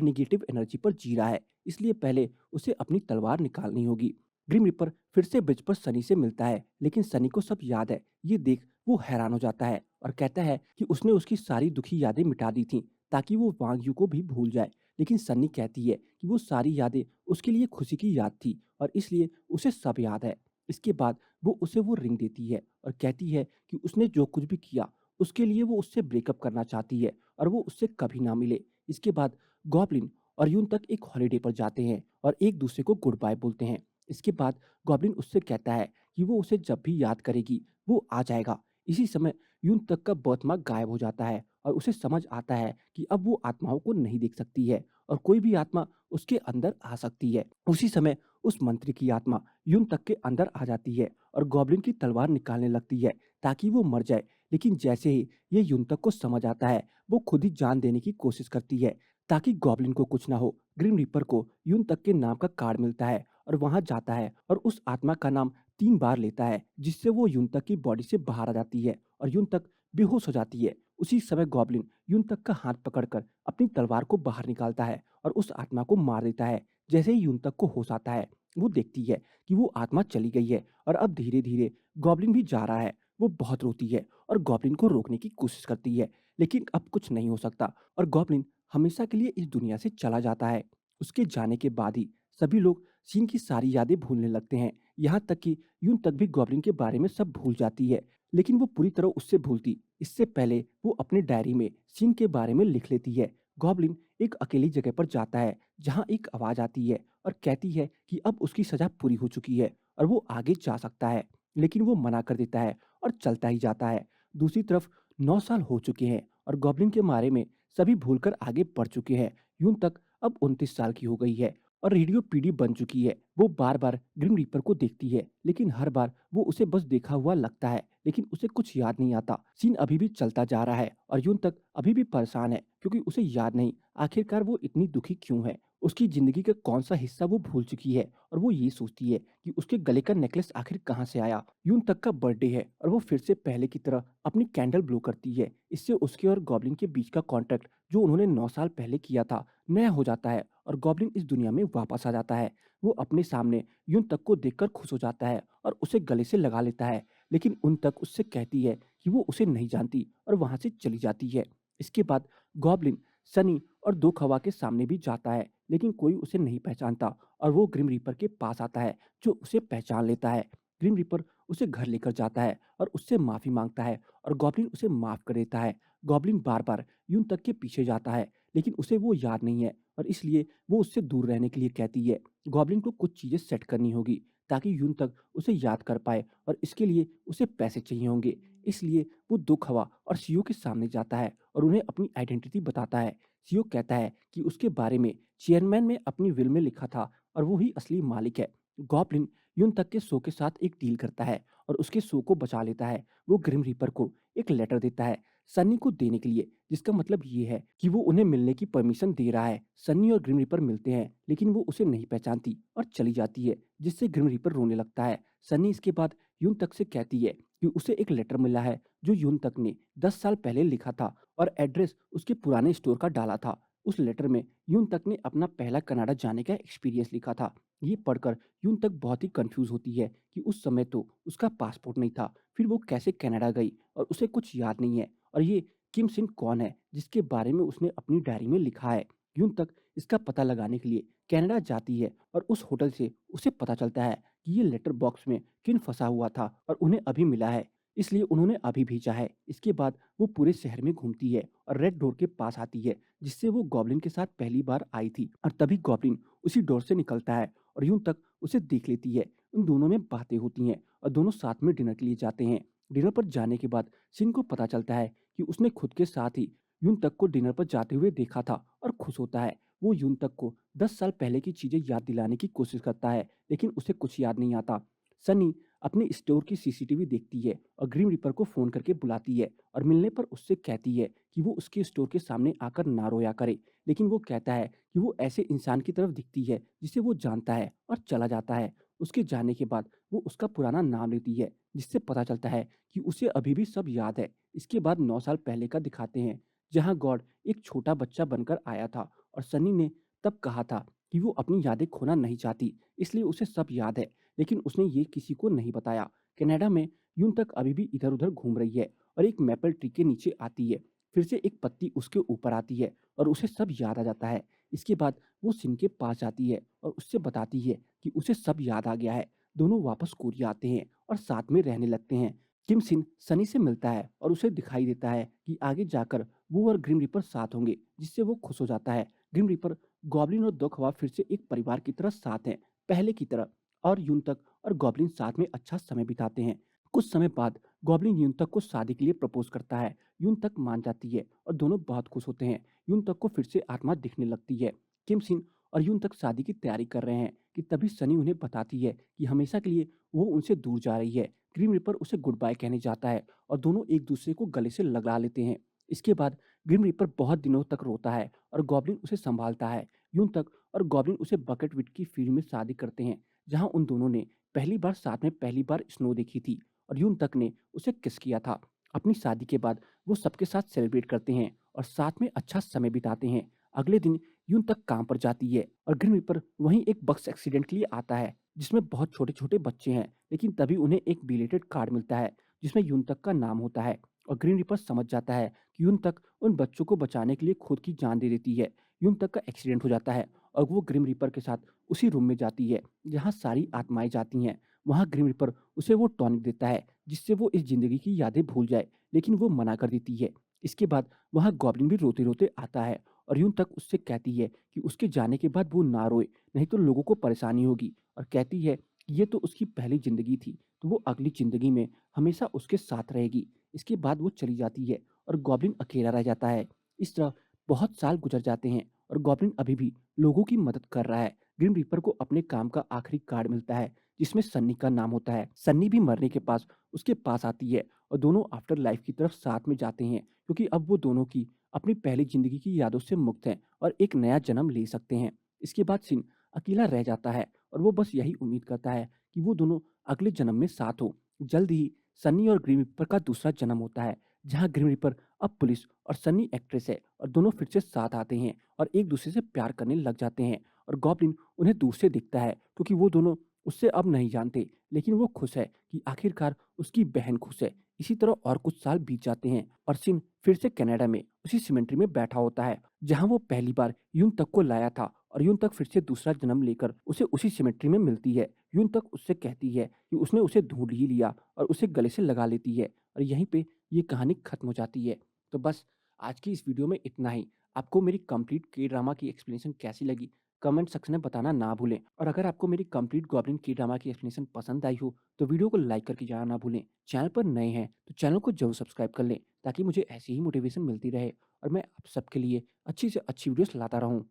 A: निगेटिव एनर्जी पर जी रहा है, इसलिए पहले उसे अपनी तलवार निकालनी होगी। ग्रिम रिपर फिर से ब्रिज पर सनी से मिलता है, लेकिन सनी को सब याद है। ये देख वो हैरान हो जाता है और कहता है कि उसने उसकी सारी दुखी यादें मिटा दी थी ताकि वो वांग यू को भी भूल जाए। लेकिन सन्नी कहती है कि वो सारी यादें उसके लिए खुशी की याद थी और इसलिए उसे सब याद है। इसके बाद वो उसे वो रिंग देती है और कहती है कि उसने जो कुछ भी किया उसके लिए वो उससे ब्रेकअप करना चाहती है और वो उससे कभी ना मिले। इसके बाद गॉब्लिन और यून तक एक हॉलिडे पर जाते हैं और एक दूसरे को गुड बाय बोलते हैं। इसके बाद गॉब्लिन उससे कहता है कि वो उसे जब भी याद करेगी वो आ जाएगा। इसी समय यून तक का बर्थमार्क गायब हो जाता है और उसे समझ आता है कि अब वो आत्माओं को नहीं देख सकती है और कोई भी आत्मा उसके अंदर आ सकती है। उसी समय उस मंत्री की आत्मा यून तक के अंदर आ जाती है और गॉब्लिन की तलवार निकालने लगती है ताकि वो मर जाए। लेकिन जैसे ही ये यून तक को समझ आता है वो खुद ही जान देने की कोशिश करती है ताकि गॉब्लिन को कुछ ना हो। ग्रिम रीपर को यून तक के नाम का कार्ड मिलता है और वहां जाता है और उस आत्मा का नाम 3 बार लेता है जिससे वो यून तक की बॉडी से बाहर आ जाती है और यून तक बेहोश हो जाती है। उसी समय गॉब्लिन यून तक का हाथ पकड़कर अपनी तलवार को बाहर निकालता है और उस आत्मा को मार देता है। जैसे ही यून तक को होश आता है वो देखती है कि वो आत्मा चली गई है और अब धीरे धीरे गॉब्लिन भी जा रहा है। वो बहुत रोती है और गॉब्लिन को रोकने की कोशिश करती है लेकिन अब कुछ नहीं हो सकता और गॉब्लिन हमेशा के लिए इस दुनिया से चला जाता है। उसके जाने के बाद ही सभी लोग सीन की सारी यादें भूलने लगते हैं। यहाँ तक कि यूं तक भी गॉब्लिन के बारे में सब भूल जाती है लेकिन वो पूरी तरह उससे भूलती इससे पहले वो अपने डायरी में सीन के बारे में लिख लेती है। गॉब्लिन एक अकेली जगह पर जाता है जहाँ एक आवाज आती है और कहती है कि अब उसकी सजा पूरी हो चुकी है और वो आगे जा सकता है। लेकिन वो मना कर देता है और चलता ही जाता है। दूसरी तरफ 9 साल हो चुके हैं और गॉब्लिन के बारे में सभी भूलकर आगे बढ़ चुके हैं। यूं तक अब 29 साल की हो गई है और रेडियो पीडी बन चुकी है। वो बार बार ग्रिम रीपर को देखती है लेकिन हर बार वो उसे बस देखा हुआ लगता है लेकिन उसे कुछ याद नहीं आता। सीन अभी भी चलता जा रहा है और यूं तक अभी भी परेशान है क्योंकि उसे याद नहीं आखिरकार वो इतनी दुखी क्यों है। उसकी जिंदगी का कौन सा हिस्सा वो भूल चुकी है और वो ये सोचती है कि उसके गले का नेकलेस आखिर कहाँ से आया। यून तक का बर्थडे है और वो फिर से पहले की तरह अपनी कैंडल ब्लो करती है। इससे उसके और गॉब्लिन के बीच का कॉन्ट्रैक्ट जो उन्होंने 9 साल पहले किया था नया हो जाता है और गॉब्लिन इस दुनिया में वापस आ जाता है। वो अपने सामने यून तक को देखकर खुश हो जाता है और उसे गले से लगा लेता है लेकिन उन तक उससे कहती है कि वो उसे नहीं जानती और वहां से चली जाती है। इसके बाद गॉब्लिन सनी और दो खवा के सामने भी जाता है लेकिन कोई उसे नहीं पहचानता और वो ग्रिम रीपर के पास आता है जो उसे पहचान लेता है। ग्रिम रीपर उसे घर लेकर जाता है और उससे माफी मांगता है और गॉब्लिन उसे माफ कर देता है। गॉब्लिन बार बार यून तक के पीछे जाता है लेकिन उसे वो याद नहीं है और इसलिए वो उससे दूर रहने के लिए कहती है। गॉब्लिन को कुछ चीजें सेट करनी होगी ताकि यून तक उसे याद कर पाए और इसके लिए उसे पैसे चाहिए होंगे। इसलिए वो दो खवा और सीओ के सामने जाता है और उन्हें अपनी आइडेंटिटी बताता है। सीओ कहता है कि उसके बारे में चेयरमैन ने अपनी विल में लिखा था और वो ही असली मालिक है। गॉब्लिन यून तक के शो के साथ एक डील करता है और उसके शो को बचा लेता है। वो ग्रिम रीपर को एक लेटर देता है सन्नी को देने के लिए जिसका मतलब ये है कि वो उन्हें मिलने की परमिशन दे रहा है। सन्नी और ग्रिम रीपर मिलते हैं लेकिन वो उसे नहीं पहचानती और चली जाती है जिससे ग्रिम रीपर रोने लगता है। सन्नी इसके बाद यून तक से कहती है कि उसे एक लेटर मिला है जो यून तक ने 10 साल पहले लिखा था और एड्रेस उसके पुराने स्टोर का डाला था। उस लेटर में यून तक ने अपना पहला कनाडा जाने का एक्सपीरियंस लिखा था। ये पढ़कर यून तक बहुत ही कंफ्यूज होती है कि उस समय तो उसका पासपोर्ट नहीं था फिर वो कैसे कनाडा गई और उसे कुछ याद नहीं है और ये किम सिन कौन है जिसके बारे में उसने अपनी डायरी में लिखा है। यून तक इसका पता लगाने के लिए कनाडा जाती है और उस होटल से उसे पता चलता है कि ये लेटर बॉक्स में किन फंसा हुआ था और उन्हें अभी मिला है इसलिए उन्होंने अभी भेजा है। इसके बाद वो पूरे शहर में घूमती है और रेड डोर के पास आती है जिससे वो गॉब्लिन के साथ पहली बार आई थी और तभी गॉब्लिन उसी डोर से निकलता है और यूं तक उसे देख लेती है। उन दोनों में बातें होती हैं और दोनों साथ में डिनर के लिए जाते हैं। डिनर पर जाने के बाद सिन को पता चलता है कि उसने खुद के साथ ही यून तक को डिनर पर जाते हुए देखा था और खुश होता है। वो यून तक को 10 साल पहले की चीजें याद दिलाने की कोशिश करता है लेकिन उसे कुछ याद नहीं आता। सनी अपने स्टोर की सीसीटीवी देखती है और ग्रीम रिपर को फोन करके बुलाती है और मिलने पर उससे कहती है कि वो उसके स्टोर के सामने आकर ना रोया करे। लेकिन वो कहता है कि वो ऐसे इंसान की तरफ दिखती है जिसे वो जानता है और चला जाता है। उसके जाने के बाद वो उसका पुराना नाम लेती है जिससे पता चलता है कि उसे अभी भी सब याद है। इसके बाद 9 साल पहले का दिखाते हैं जहाँ गॉड एक छोटा बच्चा बनकर आया था और सनी ने तब कहा था कि वो अपनी यादें खोना नहीं चाहती इसलिए उसे सब याद है लेकिन उसने ये किसी को नहीं बताया। कनाडा में यूं तक अभी भी इधर उधर घूम रही है और एक मैपल ट्री के नीचे आती है। फिर से एक पत्ती उसके ऊपर आती है और उसे सब याद आ जाता है। इसके बाद वो सिन के पास जाती है और उससे बताती है कि उसे सब याद आ गया है। दोनों वापस कोरिया आते हैं और साथ में रहने लगते हैं। किम सिन सनी से मिलता है और उसे दिखाई देता है कि आगे जाकर वो और ग्रिम रीपर साथ होंगे, जिससे वो खुश हो जाता है। ग्रिम रीपर, गॉब्लिन और दो खवा फिर से एक परिवार की तरह साथ हैं, पहले की तरह। और यूनतक और गॉब्लिन साथ में अच्छा समय बिताते हैं। कुछ समय बाद गॉब्लिन यूनतक को शादी के लिए प्रपोज करता है। यूनतक मान जाती है और दोनों बहुत खुश होते हैं। यूनतक को फिर से आत्मा दिखने लगती है। किम सिन और यूनतक शादी की तैयारी कर रहे हैं कि तभी सनी उन्हें बताती है कि हमेशा के लिए वो उनसे दूर जा रही है। ग्रीम रिपर उसे गुड बाय कहने जाता है और दोनों एक दूसरे को गले से लगा लेते हैं। इसके बाद ग्रिम रिपर बहुत दिनों तक रोता है और गॉब्लिन उसे संभालता है। यूं तक और गॉब्लिन उसे बकेट विट की फील्ड में शादी करते हैं, जहां उन दोनों ने पहली बार साथ में पहली बार स्नो देखी थी और यूं तक ने उसे किस किया था। अपनी शादी के बाद वो सबके साथ सेलिब्रेट करते हैं और साथ में अच्छा समय बिताते हैं। अगले दिन यूं तक काम पर जाती है और ग्रिम रिपर वहीं एक बस एक्सीडेंट के लिए आता है, जिसमें बहुत छोटे छोटे बच्चे हैं। लेकिन तभी उन्हें एक बिलेटेड कार्ड मिलता है जिसमें यून तक का नाम होता है और ग्रीन रिपर समझ जाता है कि यून तक उन बच्चों को बचाने के लिए खुद की जान दे देती है। यून तक का एक्सीडेंट हो जाता है और वो ग्रिम रिपर के साथ उसी रूम में जाती है जहाँ सारी आत्माएं जाती हैं। वहाँ ग्रिम रिपर उसे वो टॉनिक देता है जिससे वो इस जिंदगी की यादें भूल जाए, लेकिन वो मना कर देती है। इसके बाद वहाँ गॉब्लिन भी रोते रोते आता है और यूं तक उससे कहती है कि उसके जाने के बाद वो ना रोए, नहीं तो लोगों को परेशानी होगी। और कहती है कि ये तो उसकी पहली जिंदगी थी, तो वो अगली जिंदगी में हमेशा उसके साथ रहेगी। इसके बाद वो चली जाती है और गॉब्लिन अकेला रह जाता है। इस तरह बहुत साल गुजर जाते हैं और गॉब्लिन अभी भी लोगों की मदद कर रहा है। ग्रिम रीपर को अपने काम का आखिरी कार्ड मिलता है जिसमें सन्नी का नाम होता है। सन्नी भी मरने के पास उसके पास आती है और दोनों आफ्टर लाइफ की तरफ साथ में जाते हैं, क्योंकि अब वो दोनों की अपनी पहली जिंदगी की यादों से मुक्त हैं और एक नया जन्म ले सकते हैं। इसके बाद सिन अकेला रह जाता है और वो बस यही उम्मीद करता है कि वो दोनों अगले जन्म में साथ हो। जल्द ही सन्नी और ग्रीम रिपर का दूसरा जन्म होता है, जहाँ ग्रीम रिपर अब पुलिस और सन्नी एक्ट्रेस है और दोनों फिर से साथ आते हैं और एक दूसरे से प्यार करने लग जाते हैं। और गॉब्लिन उन्हें दूर से दिखता है क्योंकि वो दोनों उससे अब नहीं जानते, लेकिन वो खुश है कि आखिरकार उसकी बहन खुश है। इसी तरह और कुछ साल बीत जाते हैं और सिन फिर से कनाडा में उसी सिमेट्री में बैठा होता है जहां वो पहली बार यूं तक को लाया था। और यूं तक फिर से दूसरा जन्म लेकर उसे उसी सिमेट्री में मिलती है। यूं तक उससे कहती है कि उसने उसे ढूंढ ही लिया और उसे गले से लगा लेती है और यहीं पे ये कहानी खत्म हो जाती है। तो बस आज की इस वीडियो में इतना ही। आपको मेरी कंप्लीट के ड्रामा की एक्सप्लेनेशन कैसी लगी, कमेंट सेक्शन में बताना ना भूलें। और अगर आपको मेरी कंप्लीट गॉब्लिन के ड्रामा की एक्सप्लेनेशन पसंद आई हो तो वीडियो को लाइक करके जाना ना भूलें। चैनल पर नए हैं तो चैनल को जरूर सब्सक्राइब कर लें ताकि मुझे ऐसी ही मोटिवेशन मिलती रहे और मैं आप सबके लिए अच्छी से अच्छी वीडियोस लाता रहूं।